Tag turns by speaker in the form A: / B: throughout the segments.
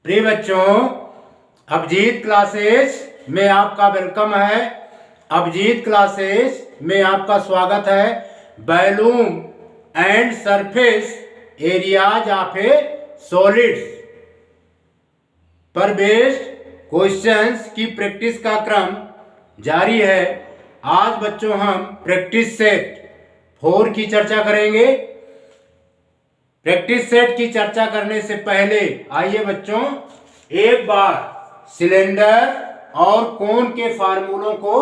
A: प्रिय बच्चों, अभिजीत क्लासेस में आपका वेलकम है। अभिजीत क्लासेस में आपका स्वागत है। Volume and surface areas of A solids पर बेस्ड क्वेश्चंस की प्रैक्टिस का क्रम जारी है। आज बच्चों हम प्रैक्टिस सेट 4 की चर्चा करेंगे। प्रैक्टिस सेट की चर्चा करने से पहले आइए बच्चों एक बार सिलेंडर और कोन के फार्मूलों को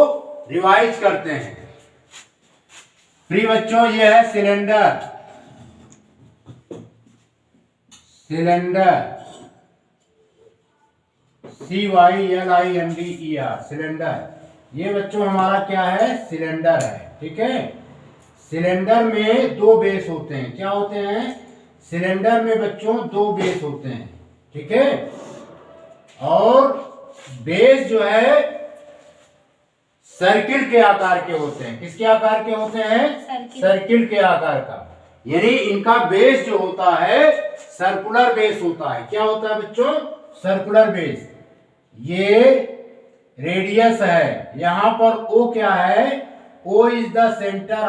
A: रिवाइज करते हैं। प्रिय बच्चों, यह है सिलेंडर। CYLINDER cylinder. ये बच्चों हमारा क्या है? सिलेंडर है। ठीक है। सिलेंडर में 2 बेस होते हैं। क्या होते हैं? सिलेंडर में बच्चों 2 बेस होते हैं। ठीक है। और बेस जो है सर्किल के आकार के होते हैं। किसके आकार के होते हैं? सर्किल के आकार का। यानी इनका बेस जो होता है सर्कुलर बेस होता है। क्या होता है बच्चों? Circular base. ये रेडियस है। यहां पर O क्या है? O is the centre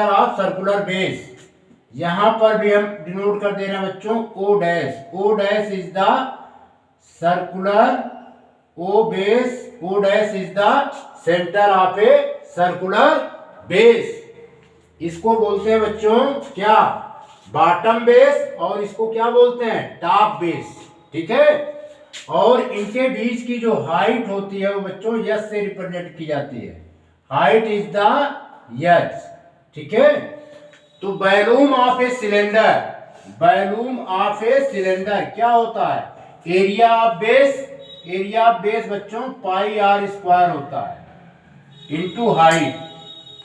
A: of circular base. यहां पर भी हम डिनोट कर दे रहे हैं बच्चों O dash. O dash is the circular O dash is the centre of a circular base. इसको बोलते हैं बच्चों क्या? Bottom base. और इसको क्या बोलते हैं? Top base. ठीक है। और इनके बीच की जो हाइट होती है वो बच्चों यस से रिप्रेजेंट की जाती है। Height is the yes. ठीक है। तो वॉल्यूम ऑफ ए सिलेंडर क्या होता है? एरिया ऑफ बेस बच्चों पाई आर स्क्वायर होता है इंटू हाइट।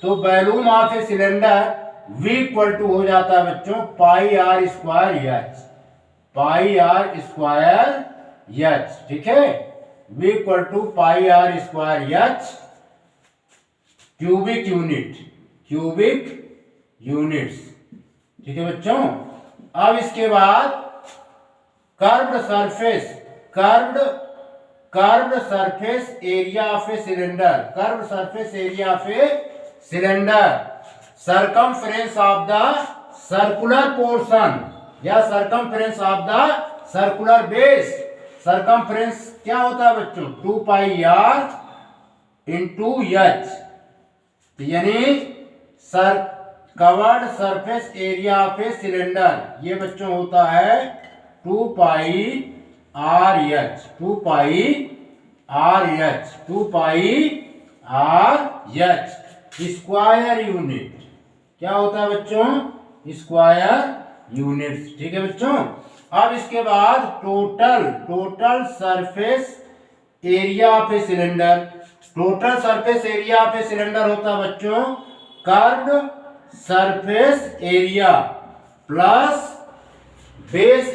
A: तो volume of a cylinder V equal to हो जाता है बच्चों पाई आर स्क्वायर एच। ठीक है। V equal to pi are square h cubic units. ठीक है बच्चों। अब इसके बाद curved surface area of a cylinder circumference of the circular portion या circumference of the circular base. Circumference क्या होता है बच्चों? 2 पाई आर इंटू एच। यानी covered surface area of a cylinder ये बच्चों होता है 2 pi r h. Square unit क्या होता है बच्चों? Square units. ठीक है बच्चों। अब इसके बाद total surface area of a cylinder. Total surface area of a cylinder होता है बच्चों curved surface area plus base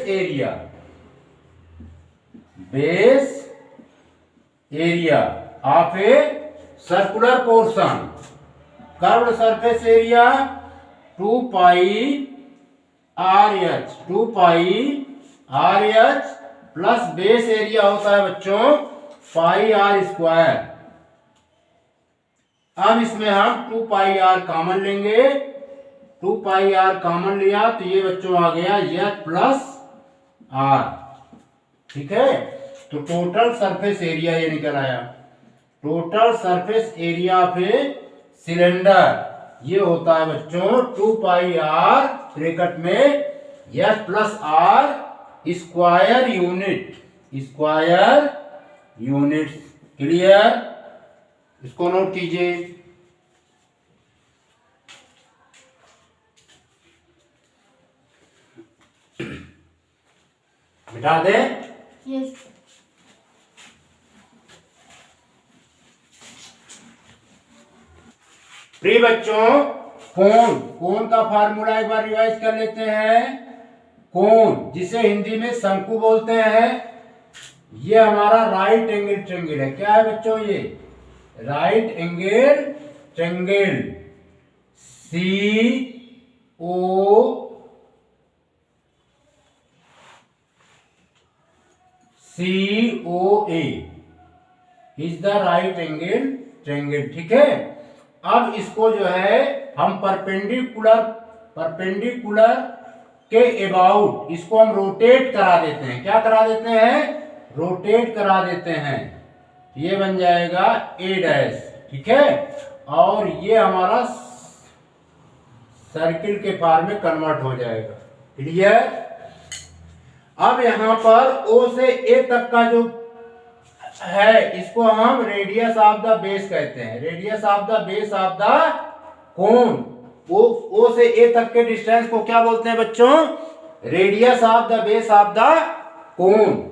A: area of a circular portion. Curved surface area 2 pi r H plus base area होता है बच्चों पाई are square. अब इसमें हम 2 pi are common लेंगे। 2 पाई आर कॉमन लिया तो ये बच्चों आ गया एच प्लस आर। ठीक है। तो टोटल सरफेस एरिया ये निकल आया। Total surface area of a cylinder ये होता है बच्चों 2 पाई आर ब्रैकेट में H plus R square unit. Clear? इसको नोट कीजिए। मिटा दे।
B: यस।
A: प्रिय बच्चों, कोन का फार्मूला एक बार रिवाइज कर लेते हैं। कोन जिसे हिंदी में शंकु बोलते हैं, ये हमारा राइट एंगल ट्रायंगल है। क्या है बच्चों? ये right angle triangle CO COA is the right angle triangle. ठीक है, अब इसको जो है हम परपेंडिकुलर के अबाउट इसको हम रोटेट करा देते हैं। क्या करा देते हैं? रोटेट करा देते हैं। ये बन जाएगा A डैश। ठीक है, और ये हमारा सर्किल के फॉर्म में कन्वर्ट हो जाएगा। क्लियर? अब यहां पर O से A तक का जो है इसको हम रेडियस ऑफ द बेस कहते हैं। Radius of the base of the cone. O से A तक के डिस्टेंस को क्या बोलते हैं बच्चों? Radius of the base of the कोन।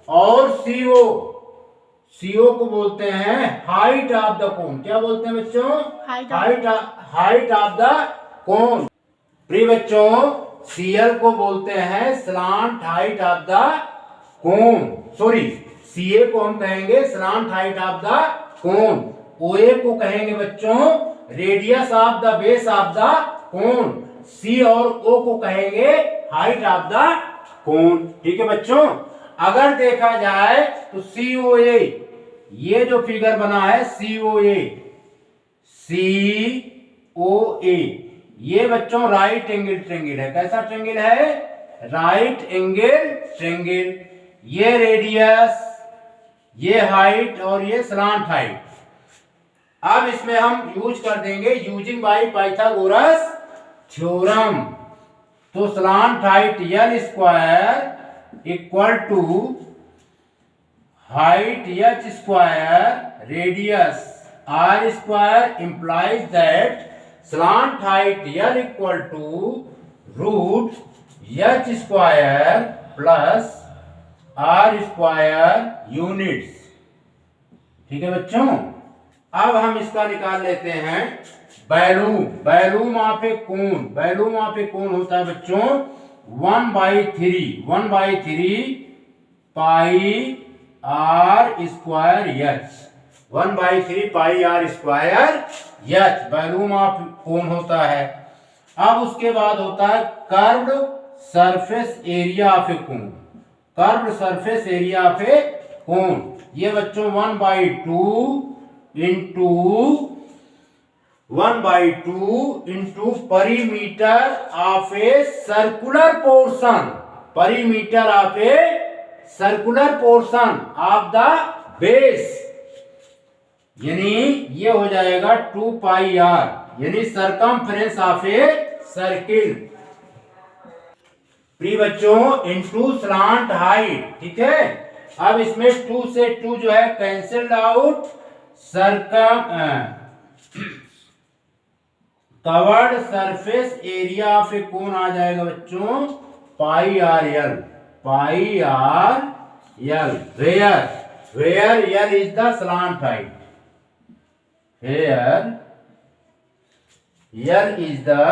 A: और CO को बोलते हैं हाइट ऑफ द कोन। क्या बोलते हैं बच्चों? हाइट ऑफ द कोन। प्रिय बच्चों, CL को बोलते हैं slant height of the cone. Sorry, CA को हम कहेंगे slant height of the cone. OA को कहेंगे बच्चों radius of the base of the cone. C और O को कहेंगे हाइट ऑफ द कोन। ठीक है बच्चों, अगर देखा जाए तो COA, ये जो फिगर बना है COA, ये बच्चों राइट एंगल ट्रायंगल है। कैसा ट्रायंगल है? Right angle triangle. ये रेडियस, ये हाइट और ये स्लांट हाइट। अब इसमें हम यूज कर देंगे यूजिंग बाय पाइथागोरस थ्योरम। तो slant height L square equal to height H square radius R square implies that slant height L equal to root H square plus R square units। ठीक है बच्चों, अब हम इसका निकाल लेते हैं volume. Volume of a cone, volume of a cone होता है बच्चों 1/3 pi R square H। 1/3 pi R square H volume of cone होता है। अब उसके बाद होता है curved surface area of a cone. Curved surface area of a cone, ये बच्चों 1/2 into perimeter of a circular portion. Perimeter of a circular portion of the base, यानी ये हो जाएगा 2 पाई R, यानी सरकमफ्रेंस ऑफ ए सर्किल। प्रिय बच्चों, into slant height. ठीक है, अब इसमें 2 से 2 जो है cancelled out. Curved surface area of a cone आ जाएगा बच्चों pi R L। Pi R L, where L is the slant height. Here L is the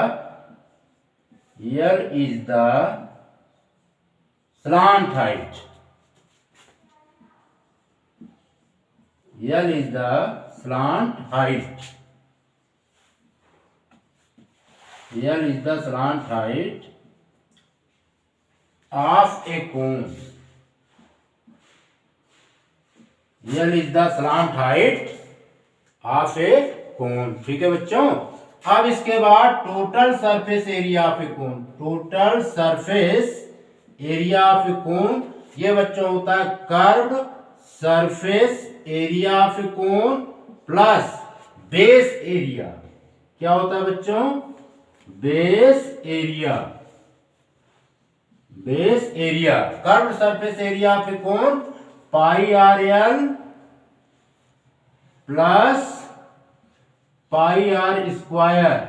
A: slant height. L is the slant height. L is the slant height of a cone. L is the slant height of a cone. ठीक है बच्चों, अब इसके बाद total surface area of a cone. Total surface area of a cone, ये बच्चों होता है curved surface area of a cone plus base area. क्या होता है बच्चों? Base area. Base area, curved surface area of a cone pi R L plus pi R square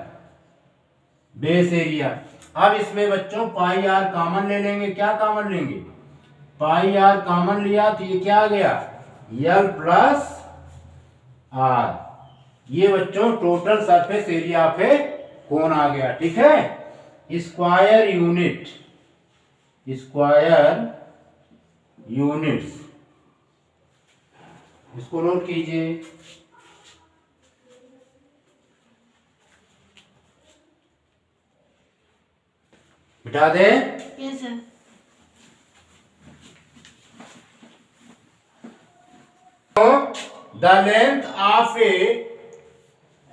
A: base area. अब इसमें बच्चों पाई R कॉमन ले लेंगे। क्या कॉमन लेंगे? पाई R कॉमन लिया तो ये क्या आ गया? L plus R। ये बच्चों टोटल सरफेस एरिया पे कोन आ गया। ठीक है, स्क्वायर यूनिट्स इसको नोट कीजिए। बिठा दे।
B: Yes sir.
A: the length of a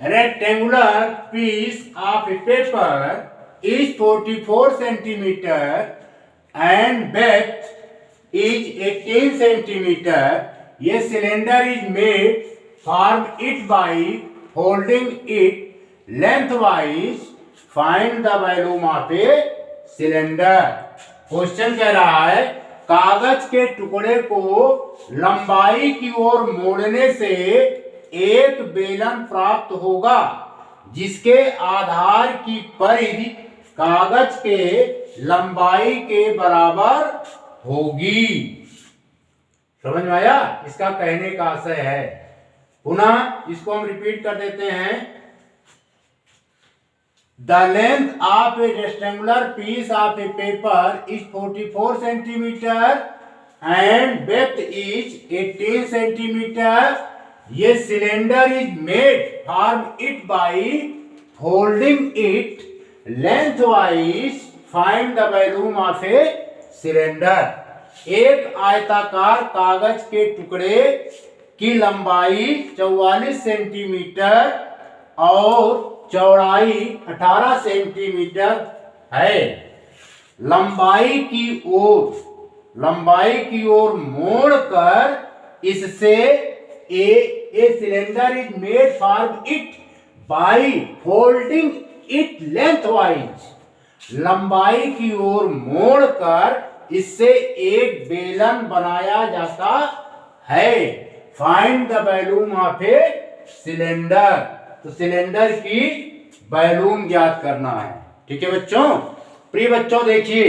A: rectangular piece of paper is 44 centimeter and breadth is 18 centimeter. A cylinder is made from it by holding it lengthwise. Find the volume of a cylinder. Question कह रहा है कागज के टुकड़े को लंबाई की ओर मोड़ने से एक बेलन प्राप्त होगा जिसके आधार की परिधि कागज के लंबाई के बराबर होगी। समझ में आया? इसका कहने का आशय है। पुनः इसको हम रिपीट कर देते हैं। The length of a rectangular piece of a paper is 44 centimeter and breadth is 18 centimeter. A cylinder is made from it by folding it lengthwise. Find the volume of a cylinder. एक आयताकार कागज के टुकड़े की लंबाई 44 centimetre और चौड़ाई 18 centimetre है। लंबाई की ओर मोड़कर इससे a cylinder is made for it by folding it lengthwise. लंबाई की ओर मोड़कर इससे एक बेलन बनाया जाता है। Find the volume of a cylinder. तो सिलेंडर की वॉल्यूम ज्ञात करना है। ठीक है बच्चों। प्रिय बच्चों देखिए,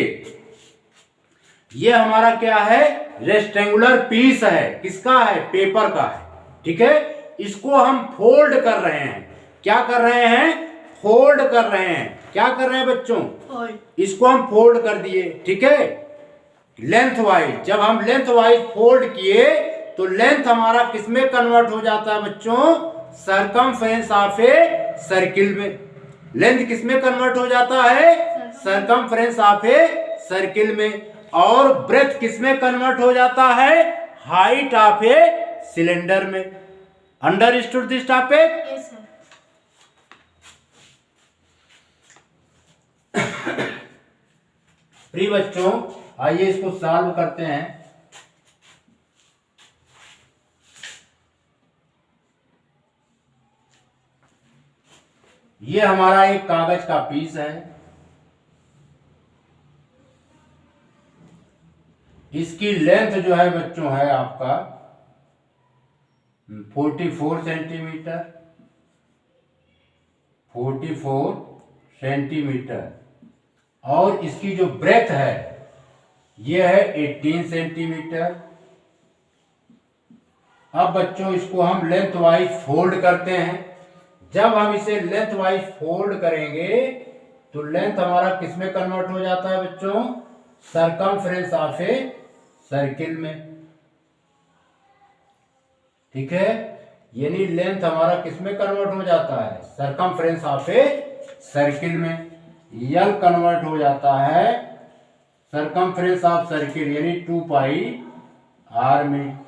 A: ये हमारा क्या है? रेक्टेंगुलर पीस है। किसका है? पेपर का है। ठीक है। इसको हम फोल्ड कर रहे हैं। क्या कर रहे हैं? फोल्ड कर रहे हैं। क्या कर रहे हैं बच्चों? फोल्ड। इसको हम फोल्ड कर दिए। ठीक है। लेंथ वाइज, जब हम लेंथ वाइज फोल्ड किए तो लेंथ हमारा किसमें कन्वर्ट हो जाता है बच्चों? सरकमफ्रेंस ऑफ ए सर्किल में। लेंथ किसमें कन्वर्ट हो जाता है? सरकमफ्रेंस ऑफ ए सर्किल में। और ब्रेथ किसमें कन्वर्ट हो जाता है? हाइट ऑफ ए सिलेंडर में। Understood this topic? Yes sir. प्रिय बच्चों, आइए इसको सॉल्व करते हैं। ये हमारा एक कागज का पीस है। इसकी लेंथ जो है बच्चों है आपका 44 सेंटीमीटर। 44 सेंटीमीटर। और इसकी जो ब्रेथ है ये है 18 सेंटीमीटर। अब बच्चों इसको हम लेंथ वाइज फोल्ड करते हैं। जब हम इसे लेंथ वाइज फोल्ड करेंगे तो लेंथ हमारा किसमें कन्वर्ट हो जाता है बच्चों? सरकमफ्रेंस ऑफ ए सर्किल में। ठीक है। यानी लेंथ हमारा किसमें कन्वर्ट हो जाता है? सरकमफ्रेंस ऑफ ए सर्किल में। यल कन्वर्ट हो जाता है सरकमफ्रेंस ऑफ सर्किल यानी 2 पाई आर में।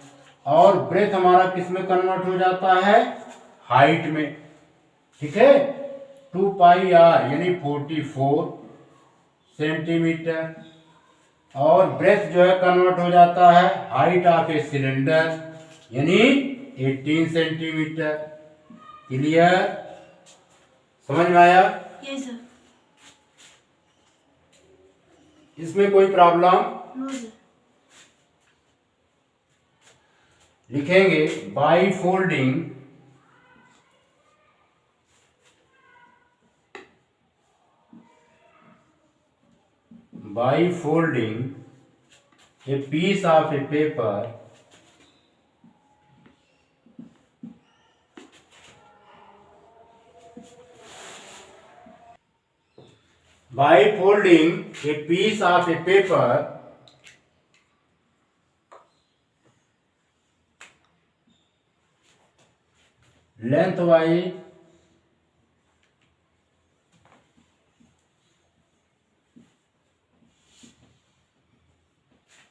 A: और ब्रेथ हमारा किसमें कन्वर्ट हो जाता है? हाइट में। ठीक है। 2 पाई आर यानी 44 सेंटीमीटर। और ब्रेथ जो है कन्वर्ट हो जाता है हाइट ऑफ ए सिलेंडर यानी 18 सेंटीमीटर। क्लियर? समझ में आया? Yes sir. इसमें कोई प्रॉब्लम? No sir. लिखेंगे by folding a piece of a paper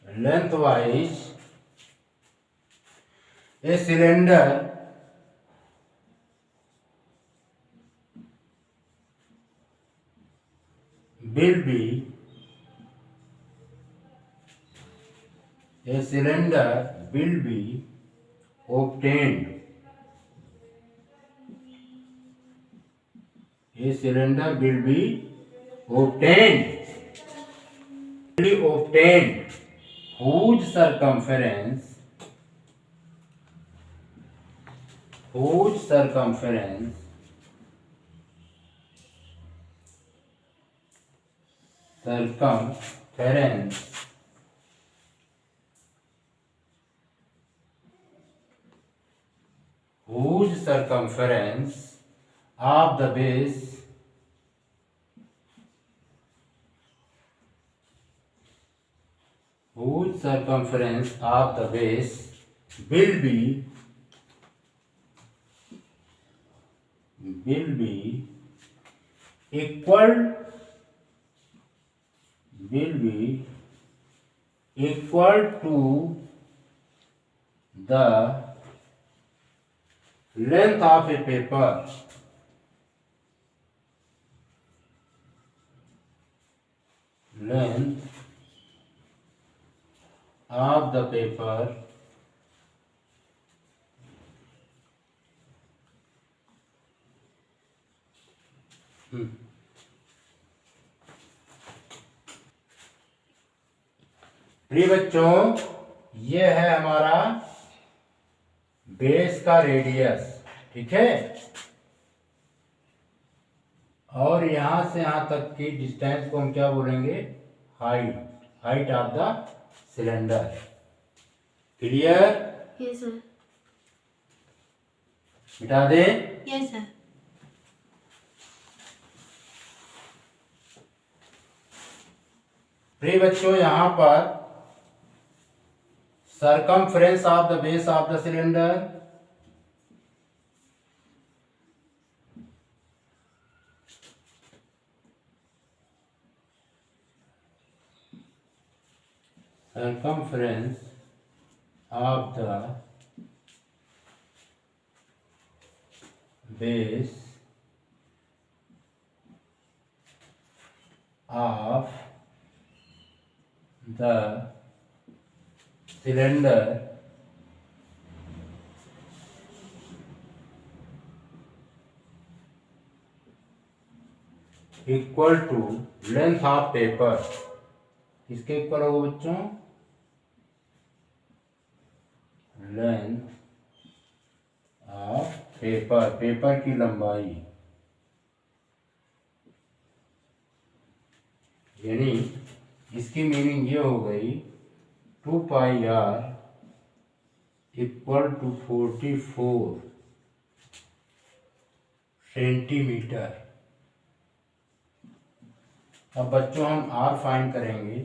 A: lengthwise a cylinder will be a cylinder will be obtained a cylinder will be obtained whose circumference of the base will be equal to the length of a paper प्रिय बच्चों, ये है हमारा base का radius, ठीक है। और यहां से यहां तक की डिस्टेंस को हम क्या बोलेंगे? Height of the cylinder. Clear?
B: Yes sir.
A: मिटा दे?
B: Yes sir.
A: प्रिय बच्चों, यहां पर circumference of the base of the cylinder base of the cylinder equal to length of paper. किसके इक्वल होगा बच्चों? लेंथ ऑफ पेपर की लंबाई, यानी इसकी मीनिंग ये हो गई 2 pi r equal to 44 centimetre. अब बच्चों हम r फाइंड करेंगे।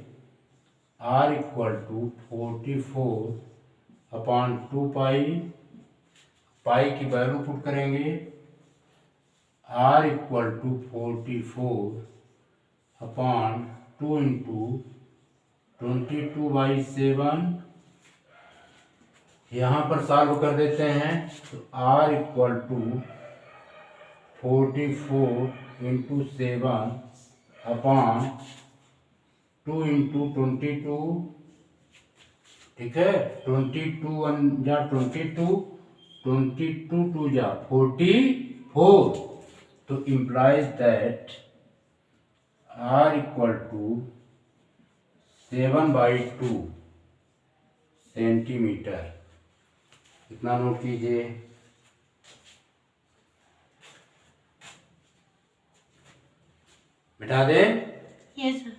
A: r equal to 44 upon 2 pi की वैल्यू पुट करेंगे। r equal to 44 upon 2 into 22/7। यहाँ पर सॉल्व कर देते हैं तो r equal to 44 into 7 upon 2 into 22, ठीक है। 22 1 जा 22, 22 2 जा 44, तो implies that r equal to 7/2 centimetre. इतना नोट कीजिए। मिटा दे?
B: Yes sir.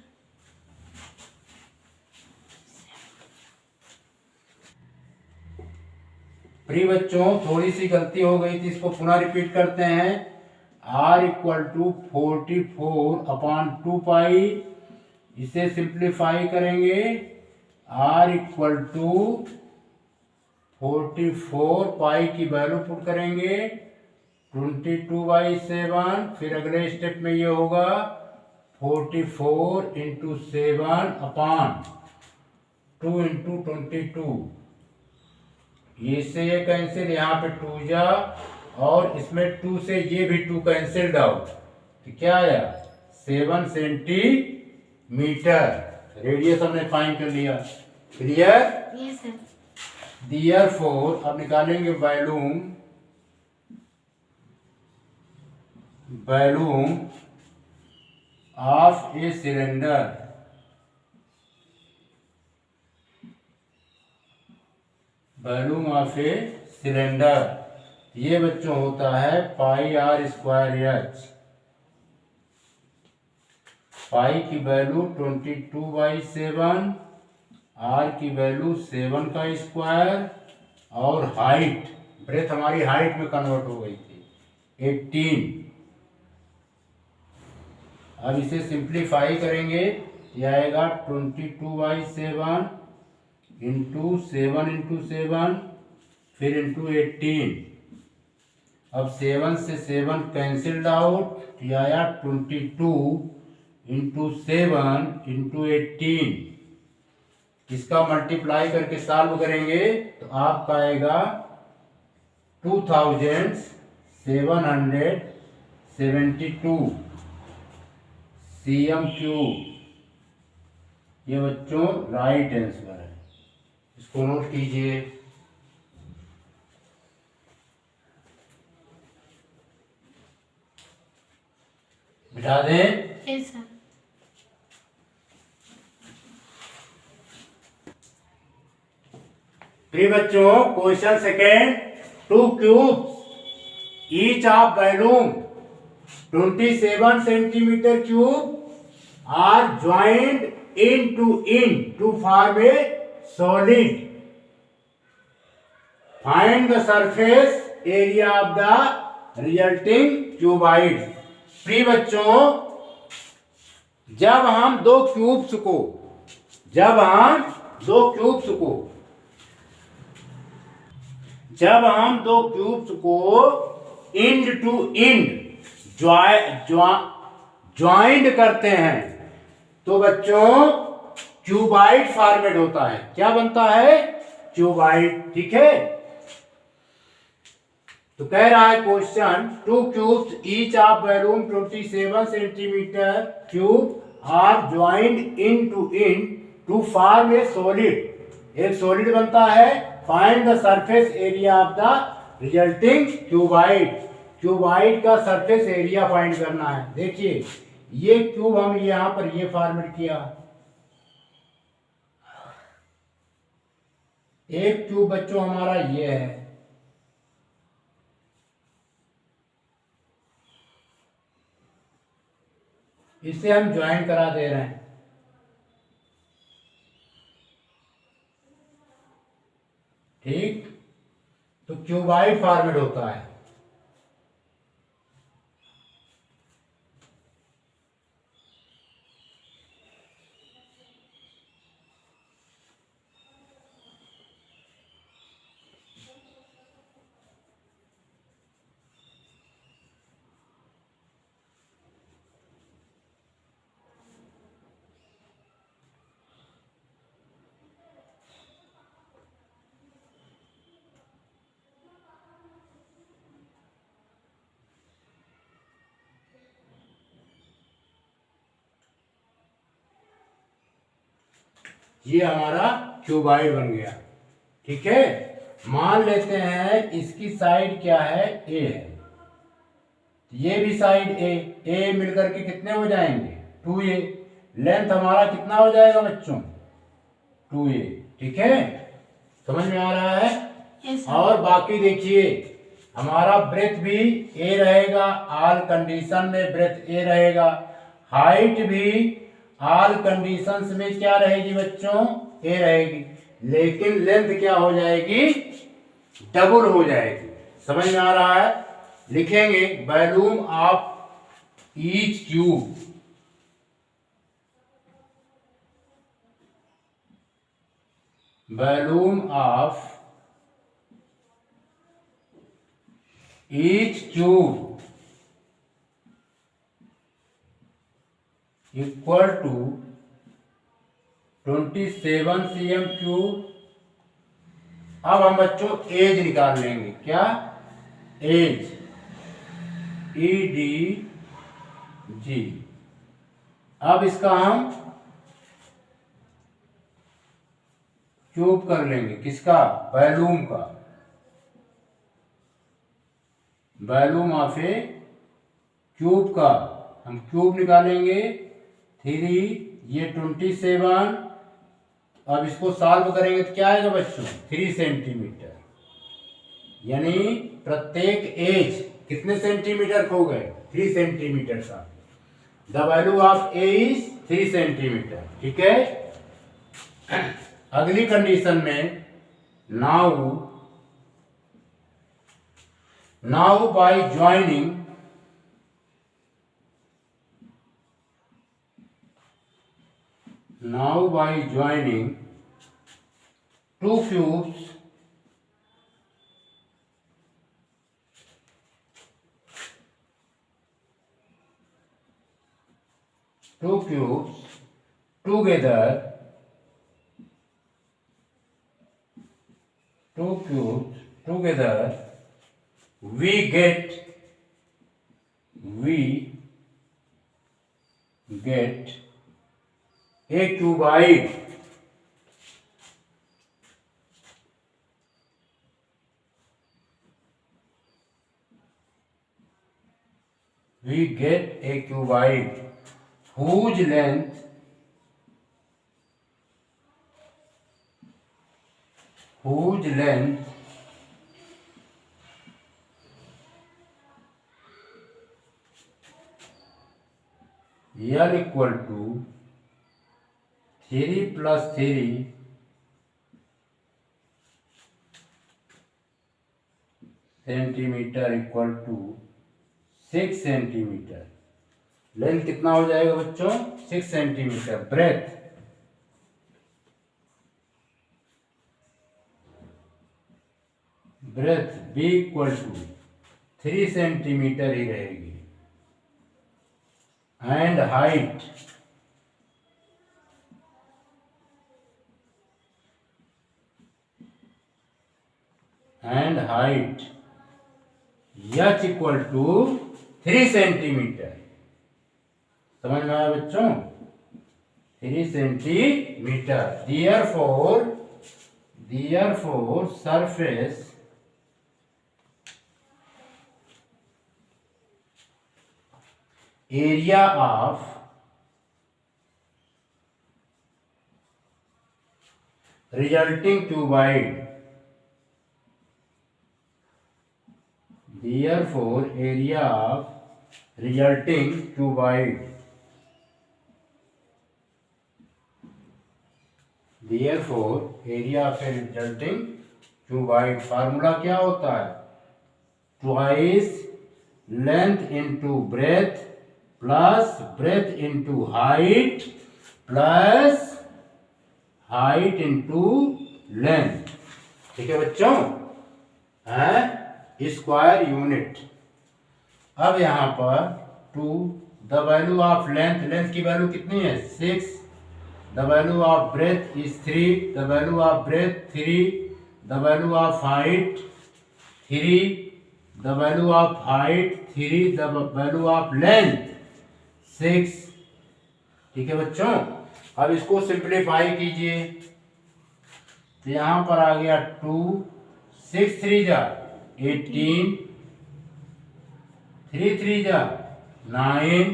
A: प्रिय बच्चों, थोड़ी सी गलती हो गई थी, इसको पुनः रिपीट करते हैं। r इक्वल टू 44 अपॉन 2 पाई, इसे सिंप्लीफाई करेंगे। r इक्वल टू 44 पाई की वैल्यू पुट करेंगे 22/7। फिर अगले स्टेप में ये होगा 44 इंटू 7 अपॉन 2 इंटू 22, ये से ये कैंसिल, यहाँ पे 2 जा, और इसमें 2 से ये भी 2 कैंसिल्ड आउट, तो क्या आया 7 सेंटीमीटर। रेडियस हमने फाइंड कर लिया। क्लियर?
B: Yes, sir.
A: Therefore अब निकालेंगे volume of a cylinder. Volume of a cylinder ये बच्चों होता है पाई आर स्क्वायर एच। पाई की वैल्यू 22/7, आर की वैल्यू 7 का स्क्वायर, और हाइट, ब्रेथ हमारी हाइट में कन्वर्ट हो गई थी 18। अब इसे सिंप्लीफाई करेंगे, यह आएगा 22/7 इंटू 7 फिर इंटू 18। अब 7 से 7 कैंसिल्ड आउट, यह आया 22 इंटू 7 इंटू 18। इसका मल्टीप्लाई करके सॉल्व करेंगे तो आपका आएगा 2772 cm3। ये बच्चों राइट आंसर है, इसको नोट कीजिए। बिठा दें।
B: Yes, sir.
A: प्रिय बच्चों, question second, 2 cubes each of volume 27 centimetre cube are joined in to form a solid. Find the surface area of the resulting cuboid. प्रिय बच्चों, जब हम दो क्यूब्स को इंड टू इंड ज्वाइंट करते हैं तो बच्चों क्यूबाइड फॉर्मेट होता है। क्या बनता है? क्यूबाइड। ठीक है, तो कह रहा है question, 2 cubes each of volume 27 centimetre cube are joined in to form a solid. एक सॉलिड बनता है। Find the surface area of the resulting cuboid. Cuboid का सरफेस एरिया फाइंड करना है। देखिए, ये क्यूब हम यहां पर ये फॉर्मेट किया, एक क्यूब बच्चों हमारा ये है, इसे हम ज्वाइन करा दे रहे हैं। ठीक, तो क्यूबाइड फॉर्मेट होता है। ये हमारा क्यूबाइड बन गया। ठीक है, मान लेते हैं इसकी साइड क्या है? ए है, ये भी साइड ए मिलकर के कितने हो जाएंगे? 2a। लेंथ हमारा कितना हो जाएगा बच्चों? 2a। ठीक है, समझ में आ रहा है?
B: Yes, sir.
A: और बाकी देखिए, हमारा ब्रेथ भी ए रहेगा, ऑल कंडीशन में ब्रेथ ए रहेगा। हाइट भी ऑल कंडीशंस में क्या रहेगी बच्चों? ए रहेगी। लेकिन लेंथ क्या हो जाएगी? डबल हो जाएगी। समझ में आ रहा है? लिखेंगे volume of each cube, volume of each cube equal to 27 cm cube अब हम बच्चों एज निकाल लेंगे। क्या? Edge, EDG। अब इसका हम क्यूब कर लेंगे। किसका? वॉल्यूम का। वॉल्यूम ऑफ ए क्यूब का हम क्यूब निकालेंगे। 3, ये 27। अब इसको सॉल्व करेंगे तो क्या आएगा बच्चों? 3 सेंटीमीटर। यानी प्रत्येक एज कितने सेंटीमीटर हो गए? 3 सेंटीमीटर का। The value of A is 3 centimetre. ठीक है। अगली कंडीशन में now by joining two cubes together we get a cuboid. We get a cuboid whose length L equal to 3 plus 3 centimetre equal to 6 centimetre. Length कितना हो जाएगा बच्चों? 6 centimetre. Breadth B equal to 3 centimetre ही रहेगी। And height H equal to 3 centimetre. समझ में आया बच्चों? 3 centimetre. Therefore surface area of resulting cuboid formula क्या होता है? Twice length into breadth plus breadth into height plus height into length. ठीक है बच्चों? है स्क्वायर यूनिट। अब यहां पर 2 द वैल्यू ऑफ लेंथ की वैल्यू कितनी है? 6। The value of breadth is 3। The value of breadth 3। The value of height 3। The value of height 3। The value of length 6। ठीक है बच्चों? अब इसको सिंप्लीफाई कीजिए तो यहां पर आ गया 2, 6 3 जा 18, 3 3 जा 9,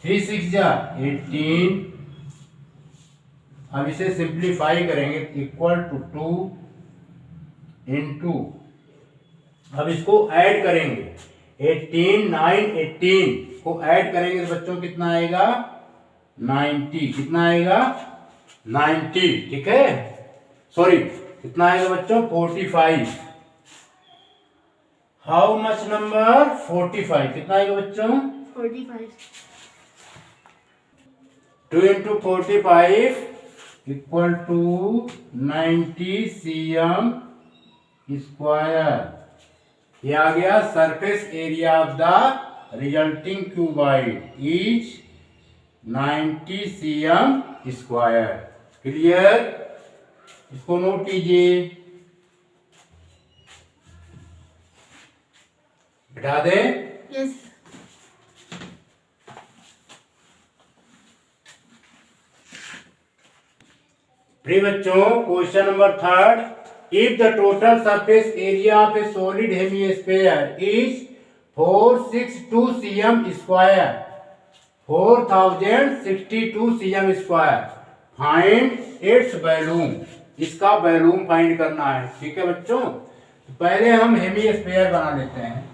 A: 3 6 जा 18। अब इसे सिंप्लीफाई करेंगे इक्वल टू 2 इंटू, अब इसको ऐड करेंगे 18 9 18 को ऐड करेंगे तो बच्चों कितना आएगा? 90। कितना आएगा? 90। ठीक है। सॉरी कितना आएगा बच्चों? 45। How much number? 45। कितना आएगा बच्चों?
B: 45।
A: 2 into 45 equal to 90 cm square. ये आ गया surface area of the resulting cuboid is 90 cm square. Clear? इसको नोट कीजिए, बिठा दें।
B: Yes, sir.
A: प्रिय बच्चों, question number 3, if the total surface area of a solid hemisphere is 462 cm square, 4062 cm square, find its volume. इसका volume फाइंड करना है। ठीक है बच्चों, तो पहले हम हेमिस्फीयर बना लेते हैं।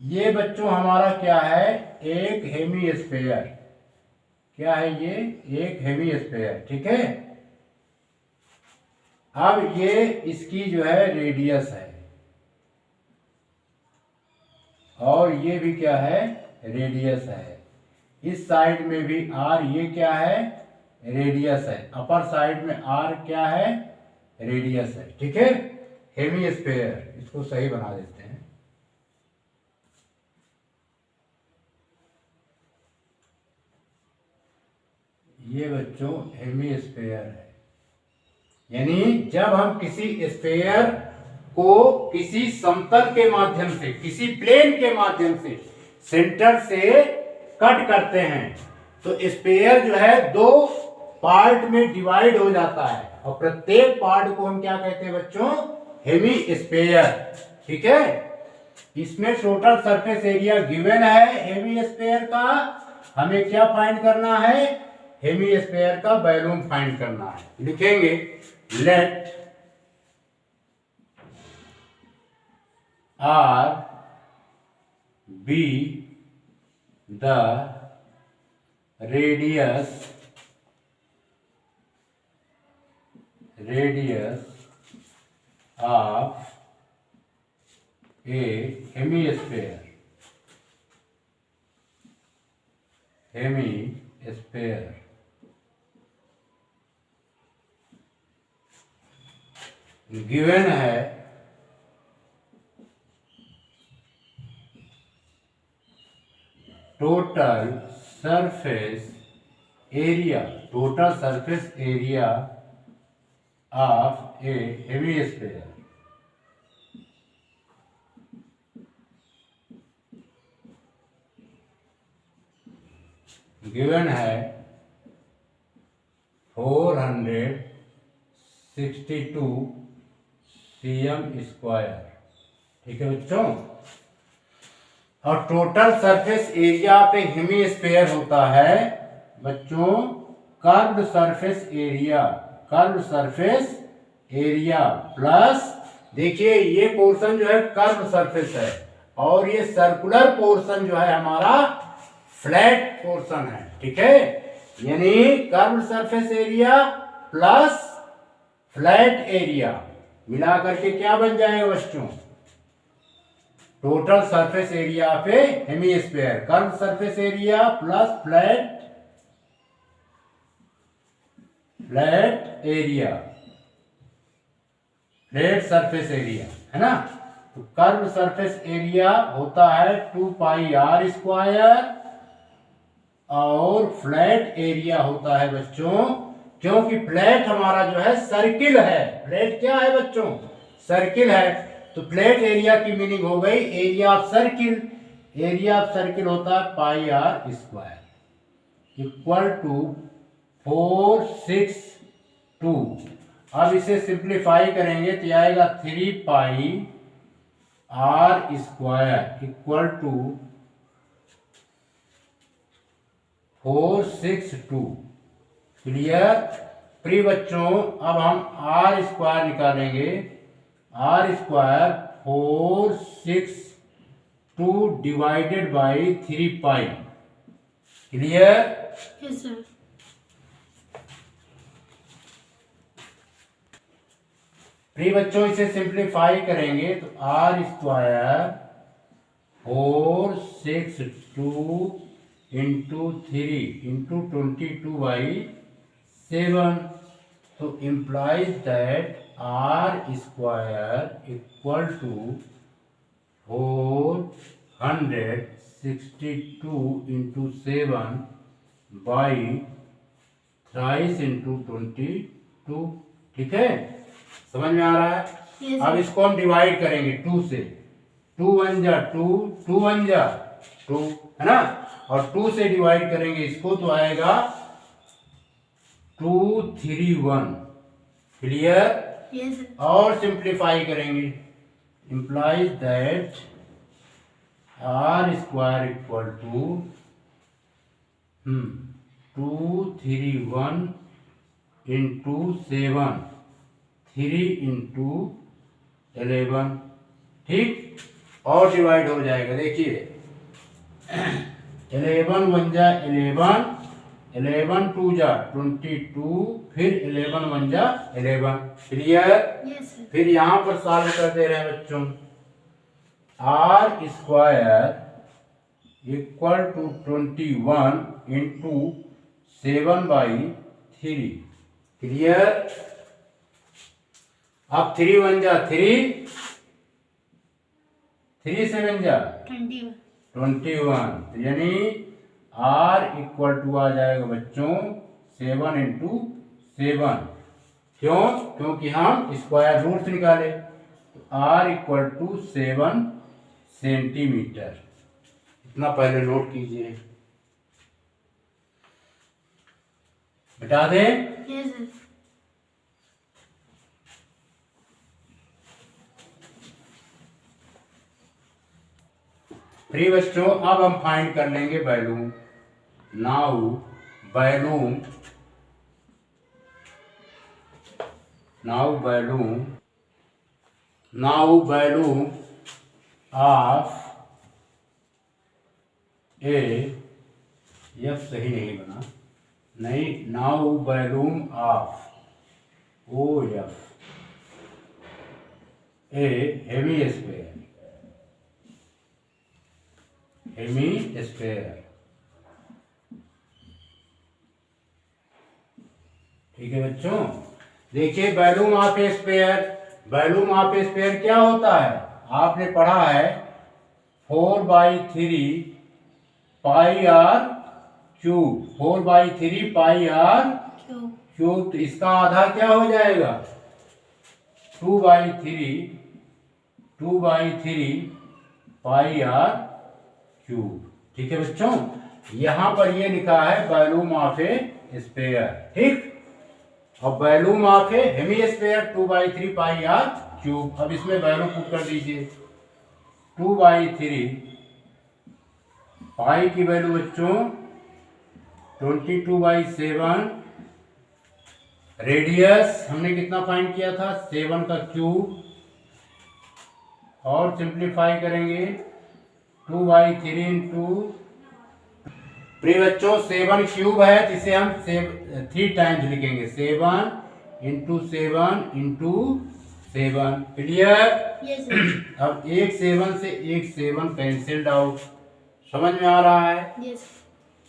A: ये बच्चों हमारा क्या है, एक हेमिस्फीयर। क्या है ये, एक हेमिस्फीयर। ठीक है, अब ये इसकी जो है रेडियस है, और ये भी क्या है, रेडियस है। इस साइड में भी आर, ये क्या है, रेडियस है। अपर साइड में आर क्या है, रेडियस है। ठीक है, हेमिस्फीयर, इसको सही बना देते हैं। ये बच्चों हेमिस्फीयर है, यानी जब हम किसी स्फीयर को किसी समतल के माध्यम से, किसी प्लेन के माध्यम से सेंटर से कट करते हैं, तो स्फीयर जो है दो पार्ट में डिवाइड हो जाता है, और प्रत्येक पार्ट को हम क्या कहते हैं बच्चों, हेमिस्फीयर। ठीक है, इसमें टोटल सरफेस एरिया गिवन है हेमिस्फीयर का, हमें क्या फाइंड करना है, हेमिस्फीयर का वॉल्यूम फाइंड करना है। लिखेंगे, let R be the radius of a hemisphere, given है total surface area of a hemisphere, given है 462 cm स्क्वायर। ठीक है बच्चों, और टोटल सरफेस एरिया पे हेमिस्फीयर होता है बच्चों कर्व्ड सरफेस एरिया प्लस, देखिए ये पोर्शन जो है कर्व सरफेस है, और ये सर्कुलर पोर्शन जो है हमारा फ्लैट पोर्शन है। ठीक है, यानी curve surface area plus flat area मिला करके क्या बन जाएगा बच्चों, टोटल सरफेस एरिया पे hemisphere, curve surface area plus flat surface area है ना। तो कर्व सरफेस एरिया होता है 2πr स्क्वायर, और फ्लैट एरिया होता है बच्चों, क्योंकि फ्लैट हमारा जो है सर्किल है, फ्लैट क्या है बच्चों, सर्किल है, तो फ्लैट एरिया की मीनिंग हो गई एरिया ऑफ सर्किल होता है πr स्क्वायर इक्वल टू 462। अब इसे सिंप्लीफाई करेंगे तो आएगा 3πr square equal to 462। Clear. प्रिय बच्चों, अब हम आर स्क्वायर निकालेंगे, R square 462 divided by 3π। Clear.
B: Yes, sir.
A: प्रिय बच्चों, इसे सिंप्लीफाई करेंगे तो आर स्क्वायर 462 इंटू 3 इंटू 22/7, तो implies that r square equal to 462 into 7 by 23 into 22। ठीक है, समझ में आ रहा है?
B: Yes,
A: अब
B: sir.
A: इसको हम डिवाइड करेंगे 2 से। 2 1 जा 2, 2 1 जा 2, है ना? और 2 से डिवाइड करेंगे इसको तो आएगा 2 3 1। क्लियर?
B: Yes, sir.
A: और सिंप्लीफाई करेंगे, implies that r square equal to 2 3 1 into 7, 3 into 11। ठीक, और डिवाइड हो जाएगा। देखिए 11 1 जा 11, 11 2 जा 22, फिर 11 1 जा 11। क्लियर?
B: Yes, sir.
A: फिर यहाँ पर सॉल्व कर दे रहे हैं बच्चों। R square equal to 21 into 7/3। Clear? अब 3 1 जा 3, 3 7 जा
B: 21.
A: 21, यानी R इक्वल टू आ जाएगा बच्चों 7 इंटू 7। क्यों? क्योंकि हम स्क्वायर रूट निकाले। तो R इक्वल टू 7 सेंटीमीटर। इतना पहले नोट कीजिए। बता दें?
B: Yes, sir.
A: फ्री बच्चों, अब हम फाइंड कर लेंगे volume. Now volume of A F सही नहीं बना, नहीं, now volume of O F a hemi square. ठीक है बच्चों, देखिए वैल्यूम ऑफ ए स्क्वायर क्या होता है? आपने पढ़ा है 4/3 pi R cube, 4/3 pi R
B: Q.
A: Cube. तो इसका आधा क्या हो जाएगा? 2/3 पाई आर क्यूब। ठीक है बच्चों, यहां पर ये लिखा है वॉल्यूम ऑफ ए स्फीयर। ठीक, अब volume of a hemisphere 2/3 pi R cube. अब इसमें वैल्यू पुट कर दीजिए। 2/3 पाई की वैल्यू बच्चों 22/7। रेडियस हमने कितना फाइंड किया था? 7 का क्यूब। और सिंप्लीफाई करेंगे 2/3 इंटू, प्रिय बच्चों 7 क्यूब है तो इसे हम 3 टाइम्स लिखेंगे। 7 into 7 into 7। Clear?
B: Yes, sir.
A: अब एक 7 से एक 7 कैंसिल्ड आउट। समझ में आ रहा है?
B: Yes.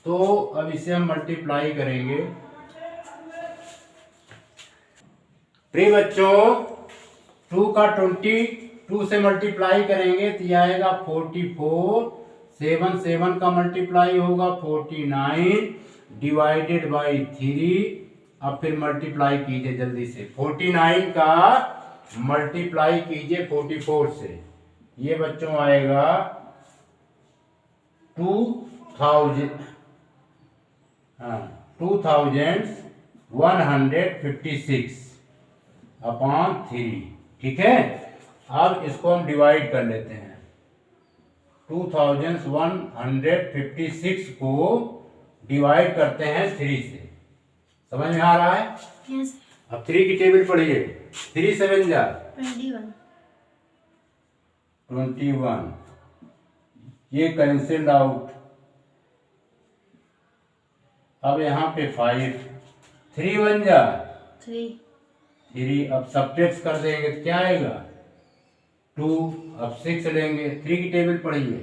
A: तो अब इसे हम मल्टीप्लाई करेंगे। प्रिय बच्चों 2 का 22 से मल्टीप्लाई करेंगे तो यह आएगा 44। 7 7 का मल्टीप्लाई होगा 49 डिवाइडेड बाई 3। अब फिर मल्टीप्लाई कीजिए जल्दी से। 49 का मल्टीप्लाई कीजिए 44 से, ये बच्चों आएगा 2156 अपॉन 3। ठीक है, अब इसको हम डिवाइड कर लेते हैं। 2156 को डिवाइड करते हैं 3 से। समझ में आ रहा है?
B: Yes.
A: अब 3 की टेबल पढ़िए। 3 7 जा 21, ये कैंसिल्ड आउट। अब यहाँ पे 5, 3 1 जा 3। अब सब्ट्रैक्ट कर देंगे तो क्या आएगा? 2। अब 6 लेंगे। 3 की टेबल पढ़िए।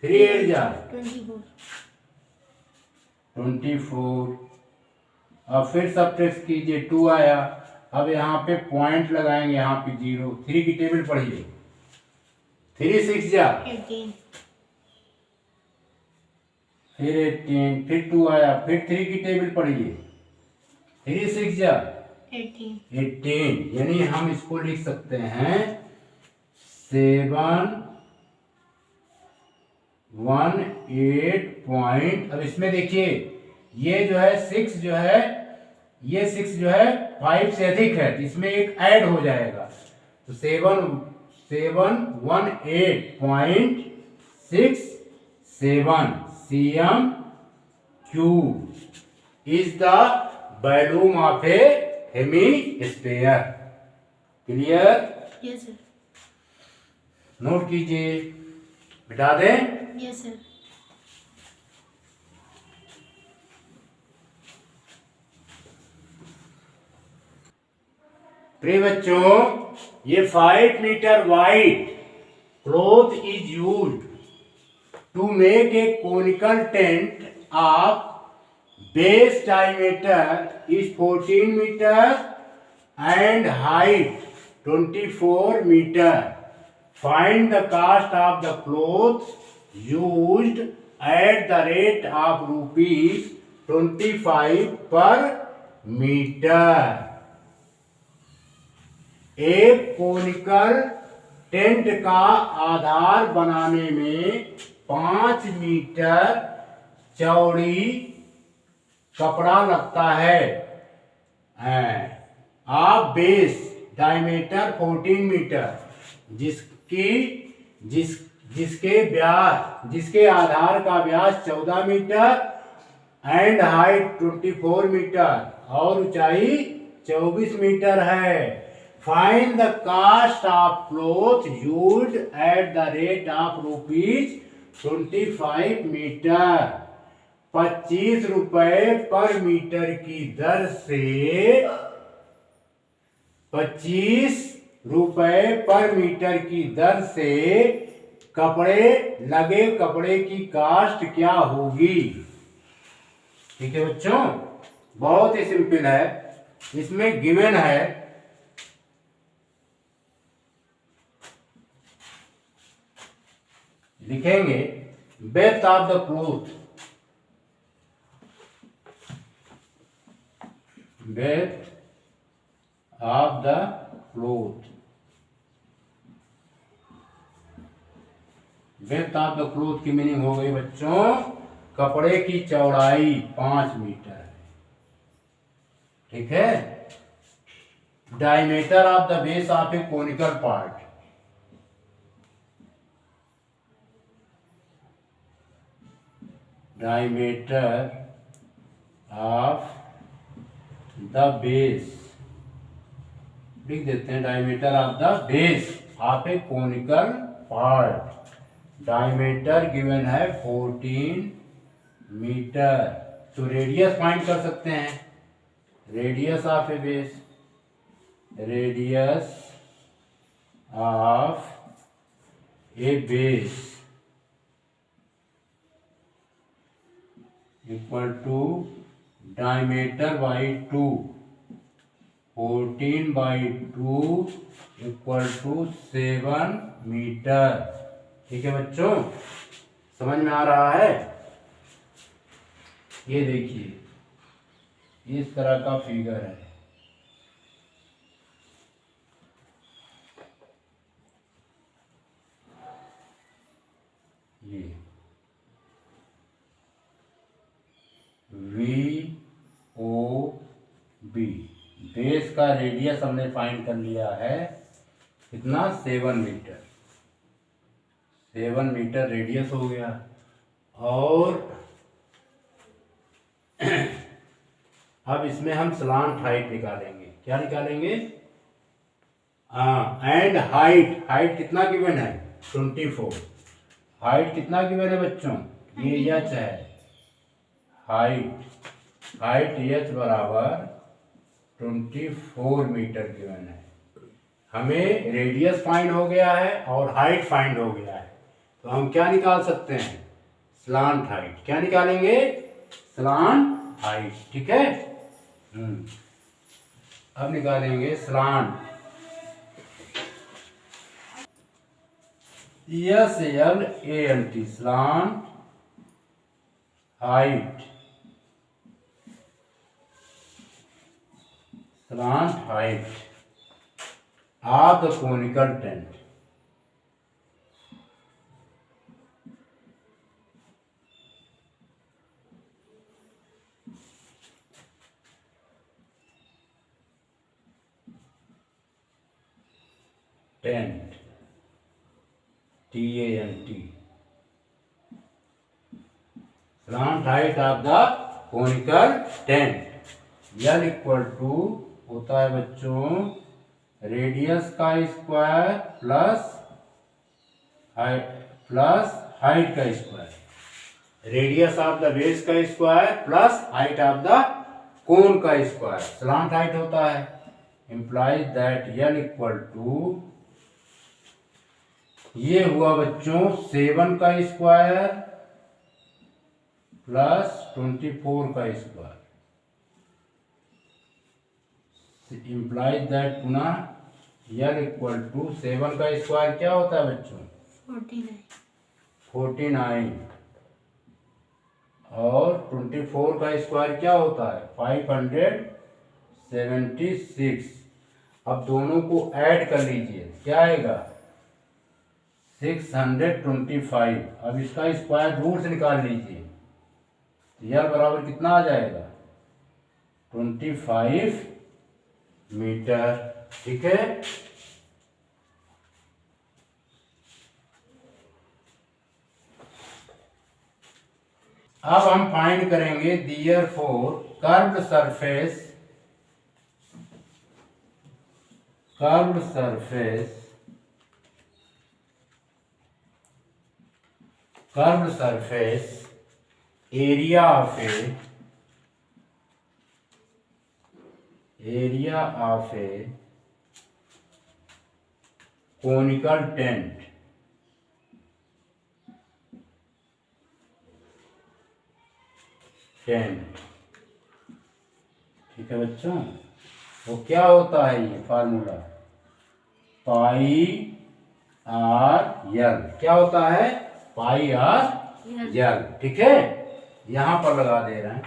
A: 3 8 जा 24। अब फिर सब्ट्रैक्ट कीजिए, 2 आया। अब यहाँ पे पॉइंट लगाएंगे, यहाँ पे 0। 3 की टेबल पढ़िए। 3 6 जा
B: 18.
A: फिर 18, फिर 2 आया, फिर 3 की टेबल पढ़िए। 3 6 जा
B: 18
A: 18, यानी हम इसको लिख सकते हैं 7 1 8 पॉइंट। अब इसमें देखिए ये जो है 6 जो है, ये 6 जो है 5 से अधिक है, तो इसमें एक ऐड हो जाएगा, तो 718.67 cm cube is the volume of a hemisphere। Clear?
B: Yes sir.
A: Note कीजिए, बिठा दें।
B: Yes sir.
A: प्रिय बच्चों, ये 5 metre wide cloth is used to make a conical tent of base diameter is 14 meter and height 24 meter. Find the cost of the cloth used at the rate of rupees 25 per meter. एक conical tent का आधार बनाने में 5 metre चौड़ी कपड़ा लगता है। आप base diameter 14 metre, जिसके आधार का व्यास 14 मीटर एंड हाइट 24 मीटर और ऊंचाई 24 मीटर है। Find the cost of cloth used at the rate of rupees 25 metre. 25 रुपए पर मीटर की दर से 25 रुपए पर मीटर की दर से कपड़े की कास्ट क्या होगी? ठीक है बच्चों, बहुत ही सिंपल है। इसमें गिवन है लिखेंगे Beth of the cloth, Beth of the cloth, Beth of the cloth की मीनिंग हो गई बच्चों, कपड़े की चौड़ाई 5 मीटर है। ठीक है। Diameter of the base of a conical part, diameter of the base, लिख देते हैं diameter of the base of a conical part. Diameter given है 14 मीटर, तो रेडियस फाइंड कर सकते हैं। Radius of a base, radius of a base equal to diameter by 2, 14 by 2 equal to 7 metre. ठीक है बच्चों, समझ में आ रहा है? ये देखिए इस तरह का फिगर है। ये VOB, बेस का रेडियस हमने फाइंड कर लिया है कितना? 7 मीटर। 7 मीटर रेडियस हो गया। और अब इसमें हम स्लांट हाइट निकालेंगे। क्या निकालेंगे? एंड हाइट कितना गिवन है? 24। हाइट कितना गिवन है बच्चों? ये एच है। हाइट एच बराबर 24 मीटर गिवन है। हमें रेडियस फाइंड हो गया है और हाइट फाइंड हो गया है, तो हम क्या निकाल सकते हैं? Slant height. क्या निकालेंगे? Slant height. ठीक है। अब निकालेंगे slant. SLANT, slant height, slant height of the conical tent. Tent, T-A-N-T. Slant height of the conical tent. L equal to होता है बच्चों रेडियस का स्क्वायर प्लस हाइट का square, radius of the base का square plus height of the cone का square, slant height होता है, implies that L equal to ये हुआ बच्चों 7 का स्क्वायर प्लस 24 का स्क्वायर, इंप्लाइज दैट पुनः L इक्वल टू 7 का स्क्वायर क्या होता है बच्चों 49 और 24 का स्क्वायर क्या होता है 576। अब दोनों को ऐड कर लीजिए क्या आएगा 625। अब इसका स्क्वायर रूट निकाल लीजिए, L बराबर कितना आ जाएगा 25 मीटर। ठीक है, अब हम फाइंड करेंगे therefore curved surface area of a conical tent ठीक है बच्चों, वो क्या होता है ये फार्मूला पाई आर यल, क्या होता है पाई आर यल। ठीक है, यहां पर लगा दे रहे हैं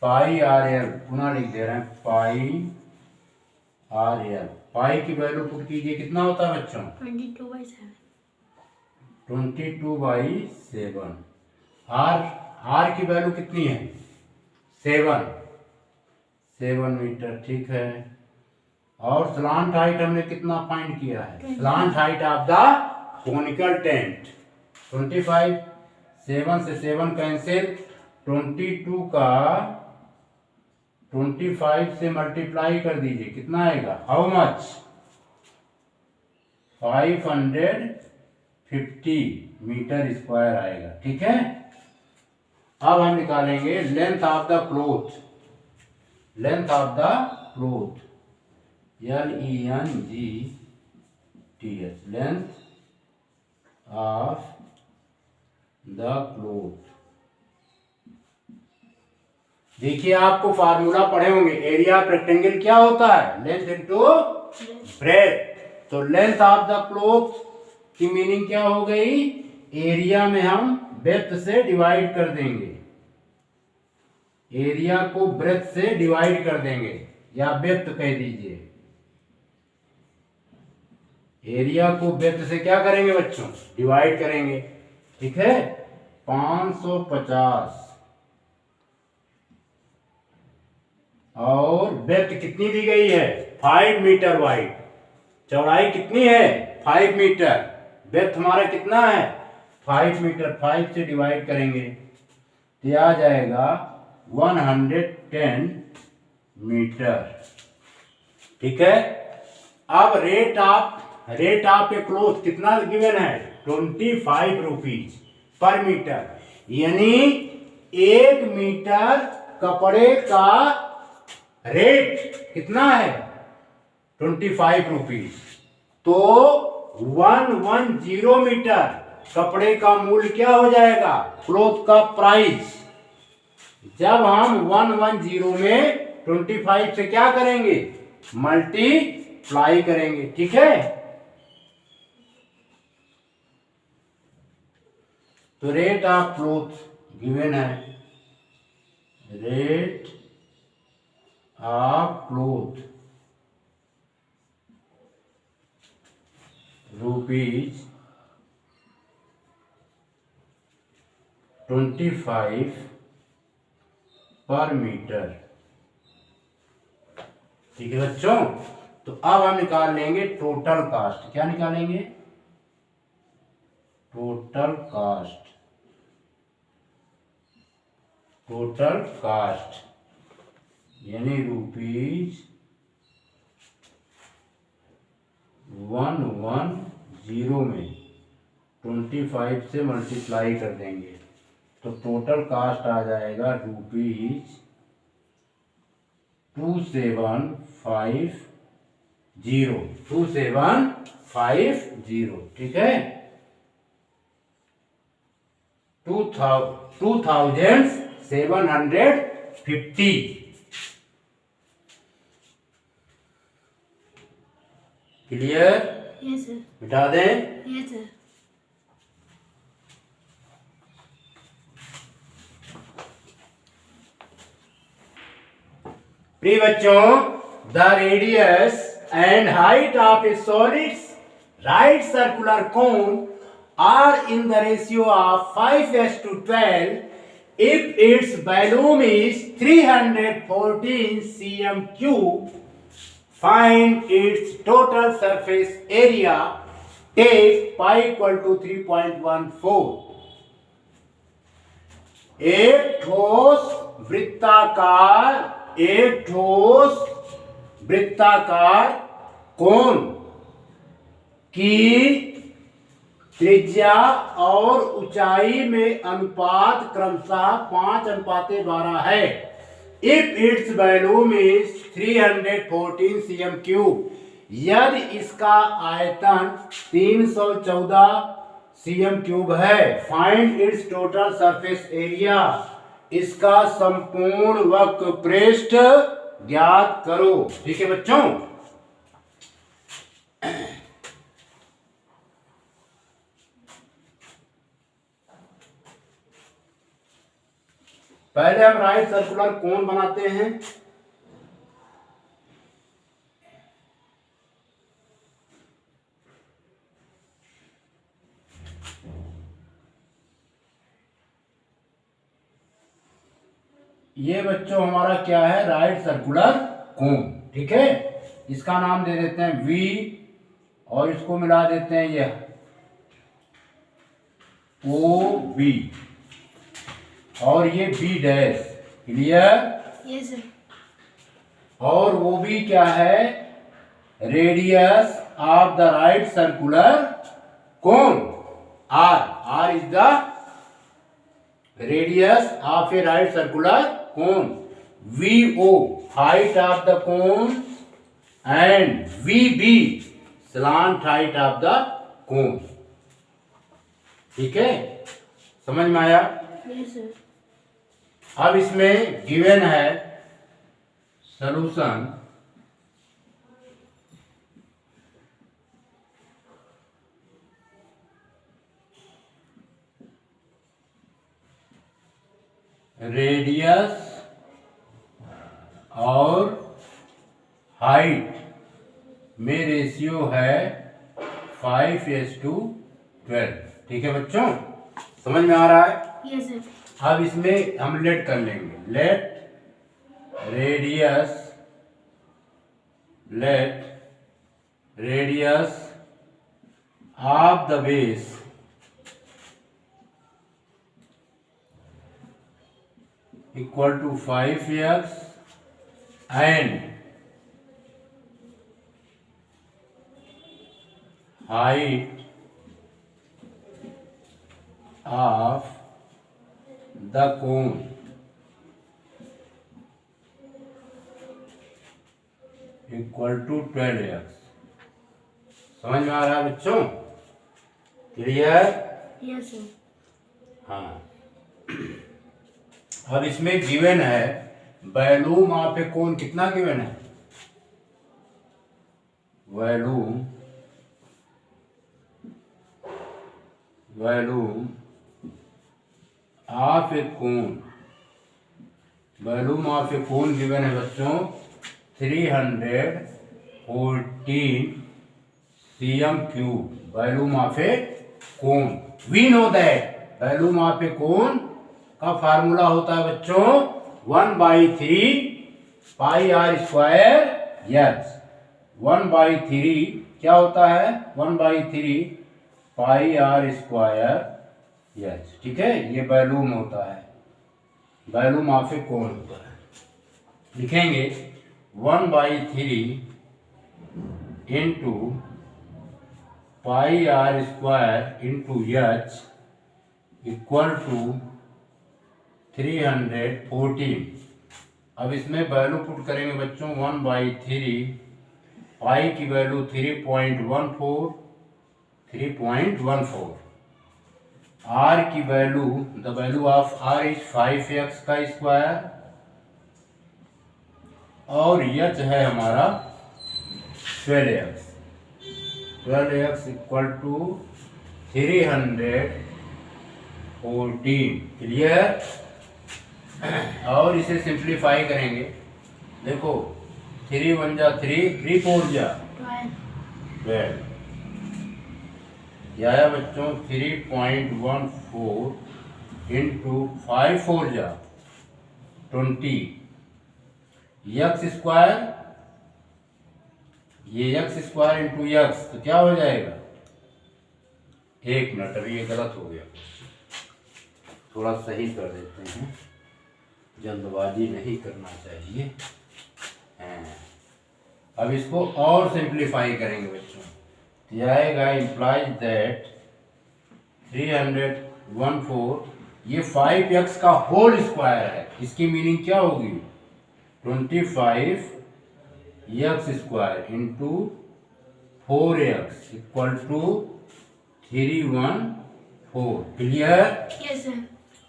A: पाई आर यल, पुनः लिख दे रहे हैं पाई आर यल। पाई की वैल्यू पुट कीजिए कितना होता है बच्चों 22/7। आर की वैल्यू कितनी है 7 मीटर। ठीक है, और स्लांट हाइट हमने कितना फाइंड किया है slant height of the conical tent 25। 7 से 7 कैंसिल, 22 का 25 से मल्टीप्लाई कर दीजिए कितना आएगा हाउ मच 550 मीटर स्क्वायर आएगा। ठीक है, अब हम निकालेंगे length of the cloth LENGTH length of the cloth. देखिए आपको फार्मूला पढ़े होंगे, एरिया ऑफ रेक्टेंगल क्या होता है लेंथ इनटू ब्रेथ। तो लेंथ ऑफ द क्लोथ की मीनिंग क्या हो गई, एरिया में हम ब्रेथ से डिवाइड कर देंगे, एरिया को ब्रेथ से डिवाइड कर देंगे या ब्रेथ कह दीजिए, एरिया को ब्रेथ से क्या करेंगे बच्चों डिवाइड करेंगे। ठीक है, 550 और ब्रेथ कितनी दी गई है 5 मीटर वाइड, चौड़ाई कितनी है 5 मीटर, ब्रेथ हमारा कितना है 5 मीटर। 5 से डिवाइड करेंगे तो आ जाएगा 110 मीटर। ठीक है, अब रेट ऑफ ए क्लोथ कितना गिवन है 25 रुपीज पर मीटर, यानी 1 मीटर कपड़े का रेट कितना है 25 रुपीज। तो 110 मीटर कपड़े का मूल्य क्या हो जाएगा क्लोथ का प्राइस। जब हम 110 में 25 से क्या करेंगे मल्टीप्लाई करेंगे। ठीक है, तो रेट ऑफ क्लोथ गिवन है रेट ऑफ क्लोथ ₹25 पर मीटर। ठीक है बच्चों, तो अब हम निकाल लेंगे टोटल कास्ट। क्या निकालेंगे? Total cast. टोटल कास्ट यानी ₹110 में 25 से मल्टीप्लाई कर देंगे तो टोटल कास्ट आ जाएगा ₹2750। ठीक है, 2750। क्लियर?
B: Yes, sir.
A: मिटा दें।
B: Yes, sir.
A: प्रिय बच्चों, the radius and height of a solid right circular cone are in the ratio of 5:12 if its volume is 314 cm cube. Find its total surface area. Take pi equal to 3.14. एक ठोस वृत्ताकार कोन की त्रिज्या और ऊंचाई में अनुपात क्रमशः 5:12 है। If its volume is 314 cm cube, यदि इसका आयतन 314 cm क्यूब है। Find its total surface area, इसका संपूर्ण वक्र पृष्ठ ज्ञात करो। ठीक है बच्चों, पहले हम राइट सर्कुलर कोन बनाते हैं। ये बच्चों हमारा क्या है? राइट सर्कुलर कोन। ठीक है, इसका नाम दे देते हैं V और इसको मिला देते हैं ये OB और ये B dash. Clear?
B: Yes, sir.
A: और वो भी क्या है? Radius of the right circular cone. R is the radius of a right circular cone. VO height of the cone and VB slant height of the कोन। ठीक है, समझ में आया?
B: Yes, sir.
A: अब इसमें गिवन है सॉल्यूशन। रेडियस और height में रेशियो है 5:12। ठीक है बच्चों, समझ में आ रहा है?
B: Yes, sir.
A: अब इसमें हम लेट कर लेंगे। Let radius of the base equal to 5x and height of the cone equal to 12x। समझ में आ रहा है बच्चों? क्लियर?
B: Yes, sir.
A: हाँ, अब इसमें गिवन है वॉल्यूम ऑफ ए कोन। कितना गिवन है? Volume of a cone, volume of a cone given है बच्चों 314 cm cube, volume of a cone. We know that volume of a cone का फार्मूला होता है बच्चों 1/3 पाई आर स्क्वायर यच। 1/3 क्या होता है 1/3 पाई आर स्क्वायर यच। ठीक है, ये वॉल्यूम होता है, वॉल्यूम ऑफ ए कोन होता है। लिखेंगे 1/3 into pi are square into H equal to 314। अब इसमें वैल्यू पुट करेंगे बच्चों 1/3 पाई की वैल्यू 3.14 आर की value, the value of R is 5x का स्क्वायर और एच है हमारा 12x इक्वल टू 314। क्लियर। और इसे सिंप्लीफाई करेंगे, देखो 3 1 जा 3, 3 4 जा 12, यह आया बच्चों 3.14 इंटू 5 4 जा 20 एक्स स्क्वायर, ये एक्स स्क्वायर इंटू एक्स तो क्या हो जाएगा, एक मिनट अभी ये गलत हो गया, थोड़ा सही कर देते हैं, जल्दबाजी नहीं करना चाहिए। अब इसको और सिंप्लीफाई करेंगे बच्चों, तो यह आएगा इम्प्लाइज दैट 314 ये 5x का होल स्क्वायर है, इसकी मीनिंग क्या होगी 25x square into 4x equal to 314। Clear.
B: Yes sir.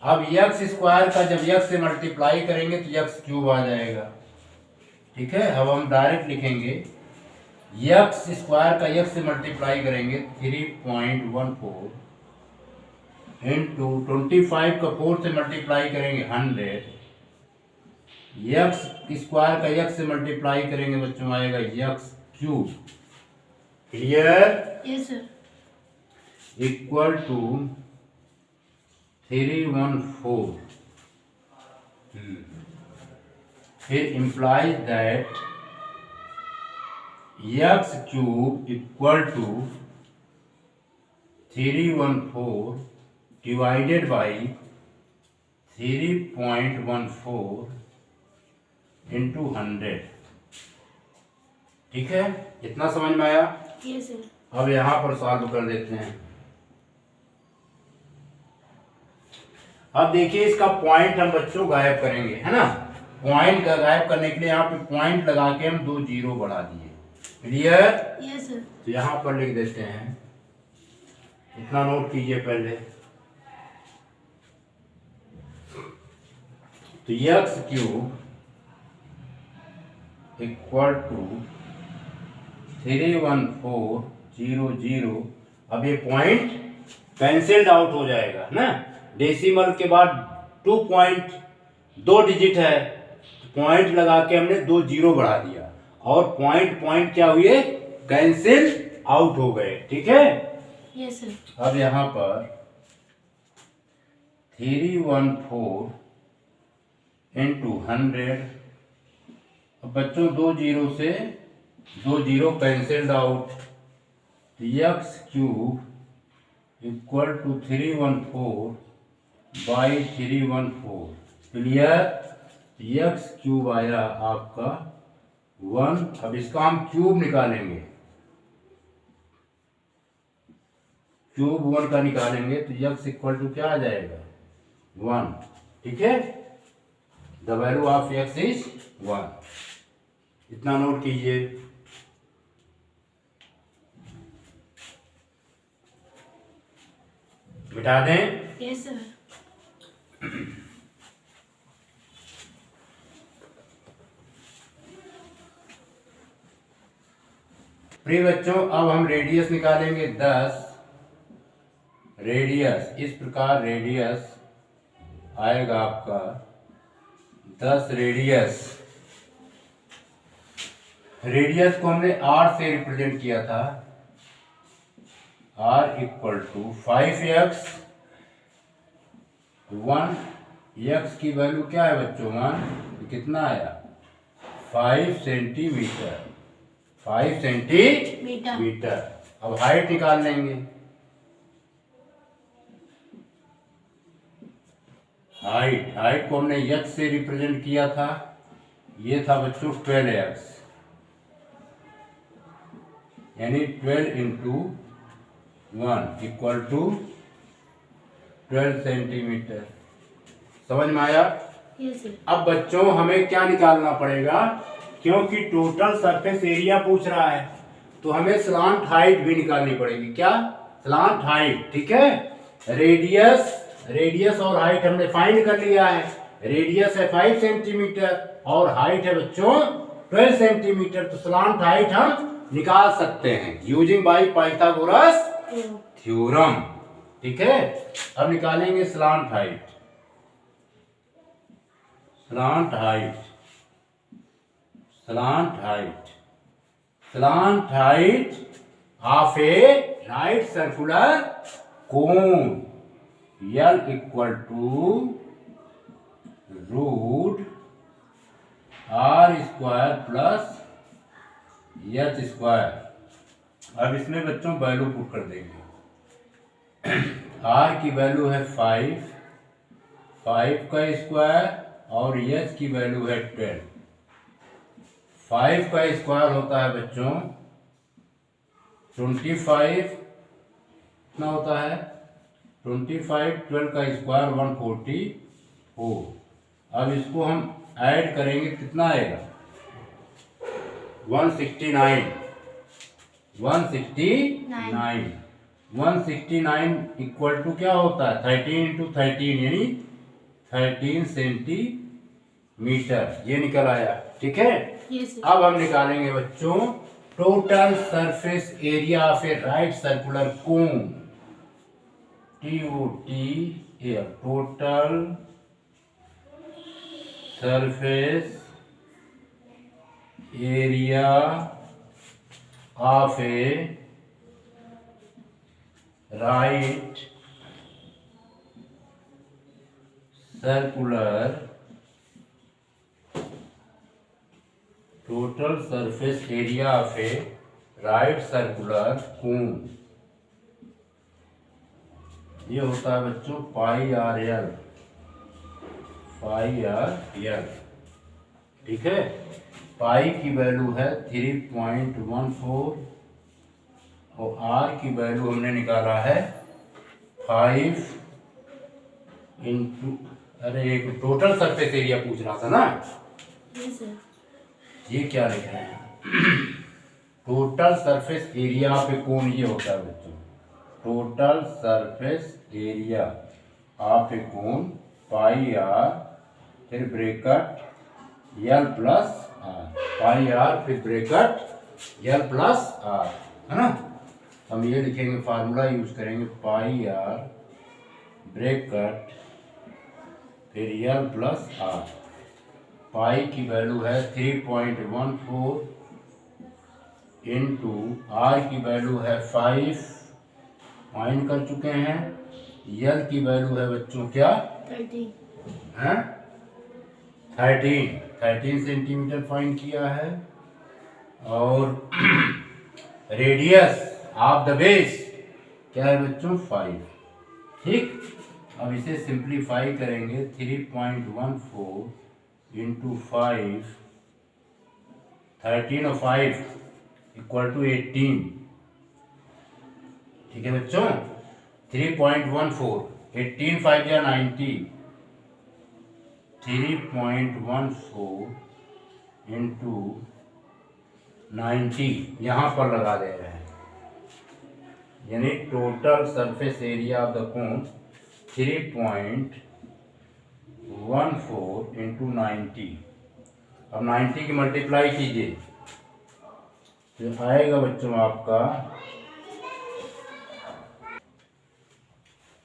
A: अब x स्क्वायर का जब x से मल्टीप्लाई करेंगे तो x क्यूब आ जाएगा। ठीक है, अब हम डायरेक्ट लिखेंगे x स्क्वायर का x से मल्टीप्लाई करेंगे 3.14 इंटू 25 का 4 से मल्टीप्लाई करेंगे 100, x स्क्वायर का x से मल्टीप्लाई करेंगे बच्चों आएगा x cube. Clear.
B: Yes sir.
A: Equal to 314। फिर implies that x cube equal to 314 divided by 3.14 into 100। ठीक है, इतना समझ में आया।
B: Yes sir.
A: अब यहाँ पर सॉल्व कर देते हैं। अब देखिए इसका पॉइंट हम बच्चों गायब करेंगे, है ना। पॉइंट का गायब करने के लिए यहाँ पे पॉइंट लगा के हम 2 जीरो बढ़ा दिए। क्लियर।
B: Yes sir.
A: तो यहाँ पर लिख देते हैं, इतना नोट कीजिए पहले, तो x क्यूब इक्वल टू 31400। अब ये पॉइंट कैंसिल्ड आउट हो जाएगा ना, डेसिमल के बाद 2 डिजिट है, पॉइंट लगा के हमने 2 जीरो बढ़ा दिया और पॉइंट क्या हुए कैंसिल आउट हो गए। ठीक है।
B: Yes sir.
A: अब यहाँ पर 314 इंटू 100, अब बच्चों 2 जीरो से 2 zero cancelled out, x cube equal to 314 by 314। Clear. X cube आया आपका 1। अब इसका हम क्यूब निकालेंगे, क्यूब 1 का निकालेंगे तो एक्स इक्वल टू क्या आ जाएगा 1। ठीक है, the value of x is 1। इतना नोट कीजिए। मिटा दें।
B: Yes sir.
A: प्रिय बच्चों, अब हम रेडियस निकालेंगे 10। रेडियस इस प्रकार, रेडियस आएगा आपका 10 रेडियस। रेडियस को हमने r से रिप्रेजेंट किया था, r equal to 5x 1, x की वैल्यू क्या है बच्चों 1, कितना आया 5 सेंटीमीटर, 5 सेंटीमीटर। अब हाइट निकाल लेंगे। हाइट को हमने x से रिप्रेजेंट किया था, ये था बच्चों 12x, यानी 12 इंटू 1 इक्वल टू 12 सेंटीमीटर। समझ में आया?
B: Yes sir.
A: अब बच्चों हमें क्या निकालना पड़ेगा, क्योंकि टोटल सरफेस एरिया पूछ रहा है तो हमें स्लांट हाइट भी निकालनी पड़ेगी। क्या? Slant height. ठीक है, रेडियस और हाइट हमने फाइंड कर लिया है। रेडियस है 5 सेंटीमीटर और हाइट है बच्चों 12 सेंटीमीटर, तो स्लांट हाइट हम निकाल सकते हैं यूजिंग बाय पाइथागोरस थ्योरम। ठीक है, अब निकालेंगे slant height. Slant height of a right circular cone L equal to root r square plus h square. अब इसमें बच्चों वैल्यू पुट कर देंगे। r की वैल्यू है 5 का स्क्वायर और h की वैल्यू है 12। 5 का स्क्वायर होता है बच्चों 25, कितना होता है 25, 12 का स्क्वायर 144। अब इसको हम ऐड करेंगे, कितना आएगा 169 इक्वल टू क्या होता है 13 इंटू 13 यानी 13 सेंटीमीटर, ये निकल आया। ठीक है, अब हम निकालेंगे बच्चों total surface area of a right circular cone, TOTAL, total surface area of a right circular, total surface area of a right circular कोन, ये होता है बच्चों पाई आर एल। ठीक है, पाई की वैल्यू है 3.14 और आर की वैल्यू हमने निकाला है 5 इंटू, अरे एक टोटल सरफेस एरिया पूछ रहा था ना।
B: Yes sir.
A: ये क्या लिख रहे हैं टोटल सरफेस एरिया पे कोण ये होता है बच्चों, total surface area of a cone pi R, फिर bracket L plus R, pi R फिर ब्रैकेट एल प्लस आर, है ना। हम ये लिखेंगे, फार्मूला यूज करेंगे पाई आर ब्रैकेट फिर एल प्लस आर। पाई की वैल्यू है 3.14 इंटू आर की वैल्यू है 5, फाइंड कर चुके हैं। यल की वैल्यू है बच्चों क्या
B: 13
A: है 13 सेंटीमीटर फाइंड किया है। और रेडियस ऑफ द बेस क्या है बच्चों 5। ठीक, अब इसे सिंप्लीफाई करेंगे 3.14 इंटू 5, 13 और 5 इक्वल टू 18। ठीक है बच्चों, 3.14, 18 5 या 90, 3.14 इंटू 90 यहाँ पर लगा दे रहे हैं, यानी total surface area of the cone 3.14 into 90। अब 90 की मल्टीप्लाई कीजिए तो आएगा बच्चों आपका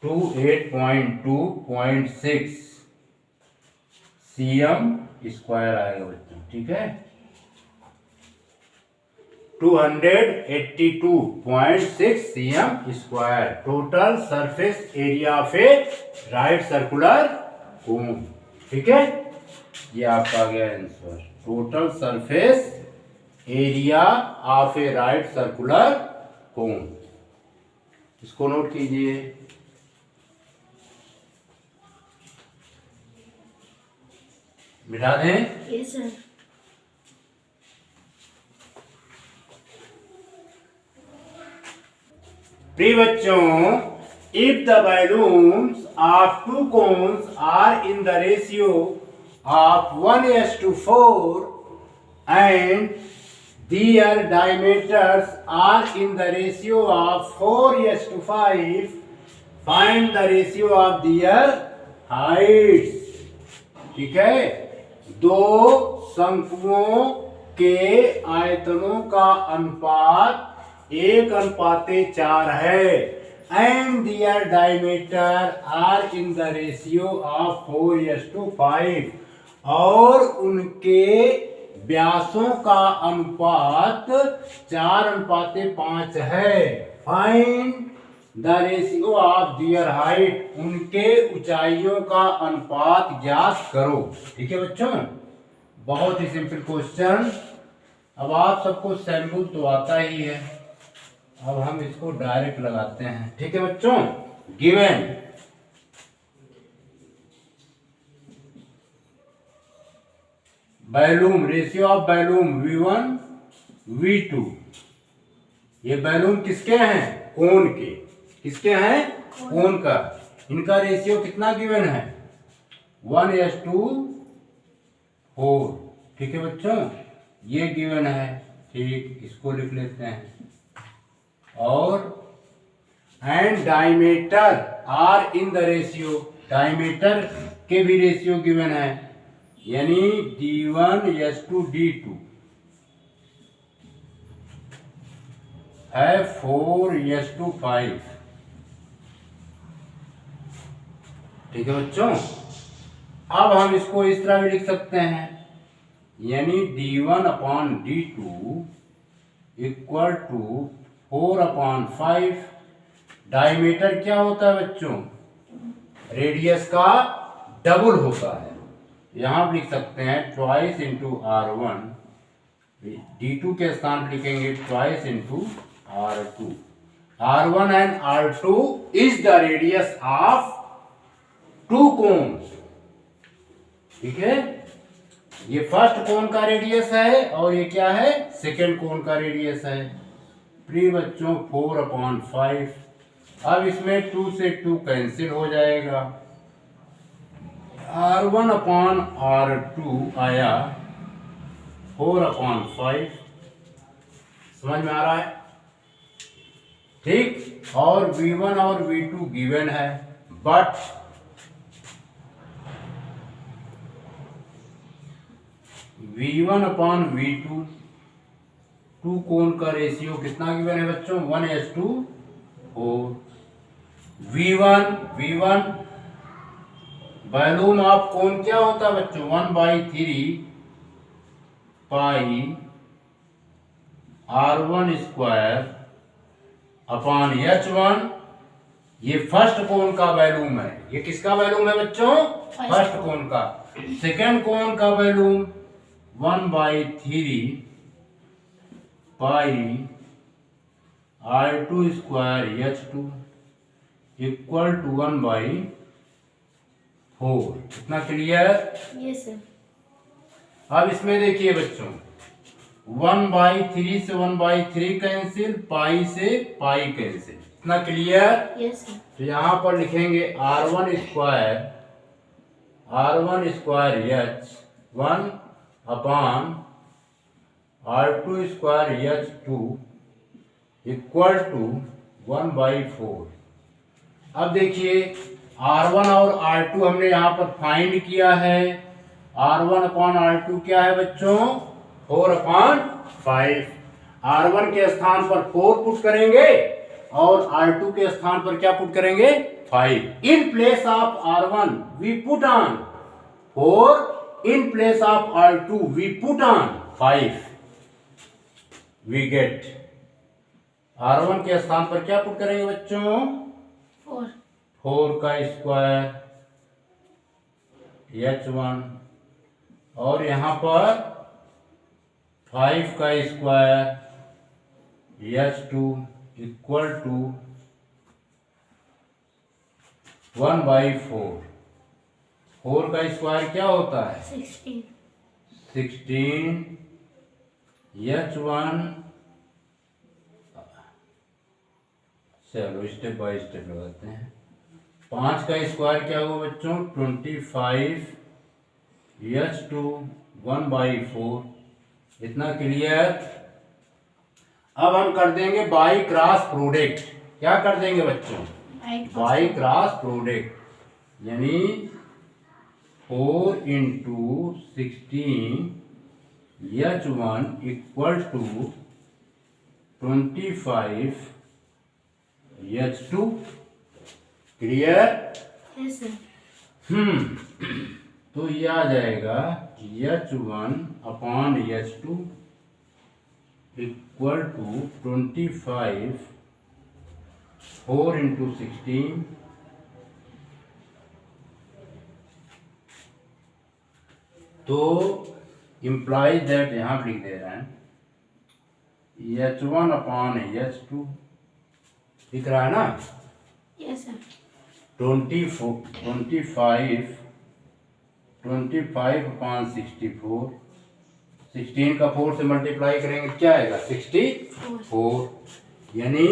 A: 28.2.6 cm स्क्वायर आएगा बच्चों, ठीक है। 282.6 cm square total surface area of a right circular कोन, ठीक है। ये आपका आ गया answer, total surface area of a right circular कोन। इसको नोट कीजिए। मिटा दें।
B: Yes, sir.
A: प्रिय बच्चों, if the balloons of two cones are in the ratio of 1:4 and their diameters are in the ratio of 4:5, find the ratio of their heights, ठीक है। दो शंकुओं के आयतनों का अनुपात 1:4 है and their diameter are in the ratio of 4:5 और उनके व्यासों का अनुपात 4:5 है। Find the ratio of their height, उनके ऊंचाइयों का अनुपात ज्ञात करो, ठीक है बच्चों। बहुत ही सिंपल क्वेश्चन। अब आप सबको सैम्पल तो आता ही है, अब हम इसको डायरेक्ट लगाते हैं, ठीक है बच्चों। Given volume, ratio of volume V1 V2, ये बैलूम किसके हैं? कोन के। किसके हैं? कोन का। इनका रेशियो कितना गिवन है? 1:4, ठीक है बच्चों। ये गिवन है, ठीक, इसको लिख लेते हैं। और and diameter are in the ratio, diameter के भी रेशियो गिवन है, यानी D1:D2 है 4:5, ठीक है बच्चों। अब हम इसको इस तरह भी लिख सकते हैं, यानी D1/D2 इक्वल टू 4/5। डायमीटर क्या होता है बच्चों? रेडियस का डबल होता है। यहां लिख सकते हैं ट्वाइस इंटू R1, D2 के स्थान पर लिखेंगे twice into R2। R1 and R2 is the radius of to cons, ठीक है। ये फर्स्ट कोन का रेडियस है और ये क्या है? सेकेंड कोन का रेडियस है। प्रिय बच्चों 4/5। अब इसमें 2 से 2 कैंसिल हो जाएगा। R1/R2 आया 4/5, समझ में आ रहा है? ठीक। और V1 और V2 गिवन है, बट V1/V2 टू कोन का रेशियो कितना गिवन है बच्चों? 1:4। V1 वॉल्यूम ऑफ कोन क्या होता है बच्चों? 1/3 पाई R1 स्क्वायर अपॉन H1। ये फर्स्ट कोन का वॉल्यूम है। ये किसका वॉल्यूम है बच्चों? फर्स्ट कोन का। सेकेंड कोन का volume 1/3 pi R2 square H2 equal to 1/4। कितना क्लियर?
B: Yes, sir.
A: अब इसमें देखिए बच्चों, 1/3 से 1/3 कैंसिल, पाई से पाई कैंसिल। इतना क्लियर?
B: Yes, sir.
A: तो यहां पर लिखेंगे R1 square H1 upon R2 square H2 equal to 1/4। अब देखिए R1 और R2 हमने यहाँ पर फाइंड किया है। R1/R2 क्या है बच्चों? 4/5। R1 के स्थान पर 4 पुट करेंगे और R2 के स्थान पर क्या पुट करेंगे? 5। In place of R1 we put on 4 In place of R2 we put on 5, we get R1 के स्थान पर क्या पुट करेंगे बच्चों?
B: 4
A: 4 का स्क्वायर H1 और यहाँ पर 5 का स्क्वायर H2 इक्वल टू 1/4। 4 का स्क्वायर क्या होता है?
B: 16
A: H1। चलो स्टेप बाय स्टेप लगाते हैं। 5 का स्क्वायर क्या होगा बच्चों? 25 H2 1/4। इतना क्लियर। अब हम कर देंगे बाई क्रॉस प्रोडक्ट। क्या कर देंगे बच्चों? बाई क्रॉस प्रोडक्ट यानी 4 × 16 H1 equal to 25 H2। Clear?
B: Yes sir.
A: तो ये आ जाएगा H1 upon H2 equal to 25 4 × 16 तो इम्प्लाइज दैट यहाँ लिख दे रहे हैं H1 अपॉन H2 दिख रहा है ना?
B: Yes sir.
A: 25 अपॉन 64। 16 का 4 से मल्टीप्लाई करेंगे क्या आएगा? 64। यानी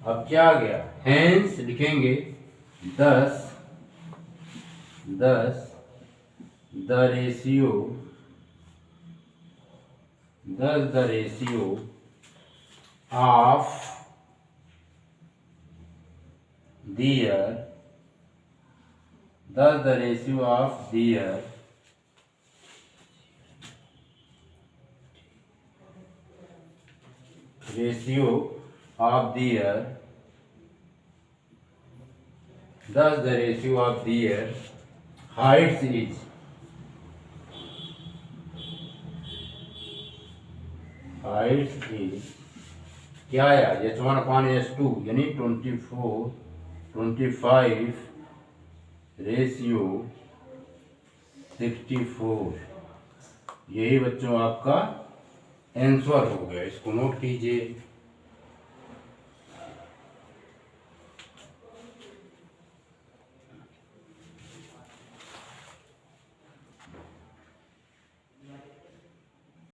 A: अब क्या आ गया? हेंस लिखेंगे 10 the ratio of their thus the ratio of their heights is क्या आया? H1 अपॉन H2 यानी 25 रेशियो 64। यही बच्चों आपका आंसर हो गया। इसको नोट कीजिए।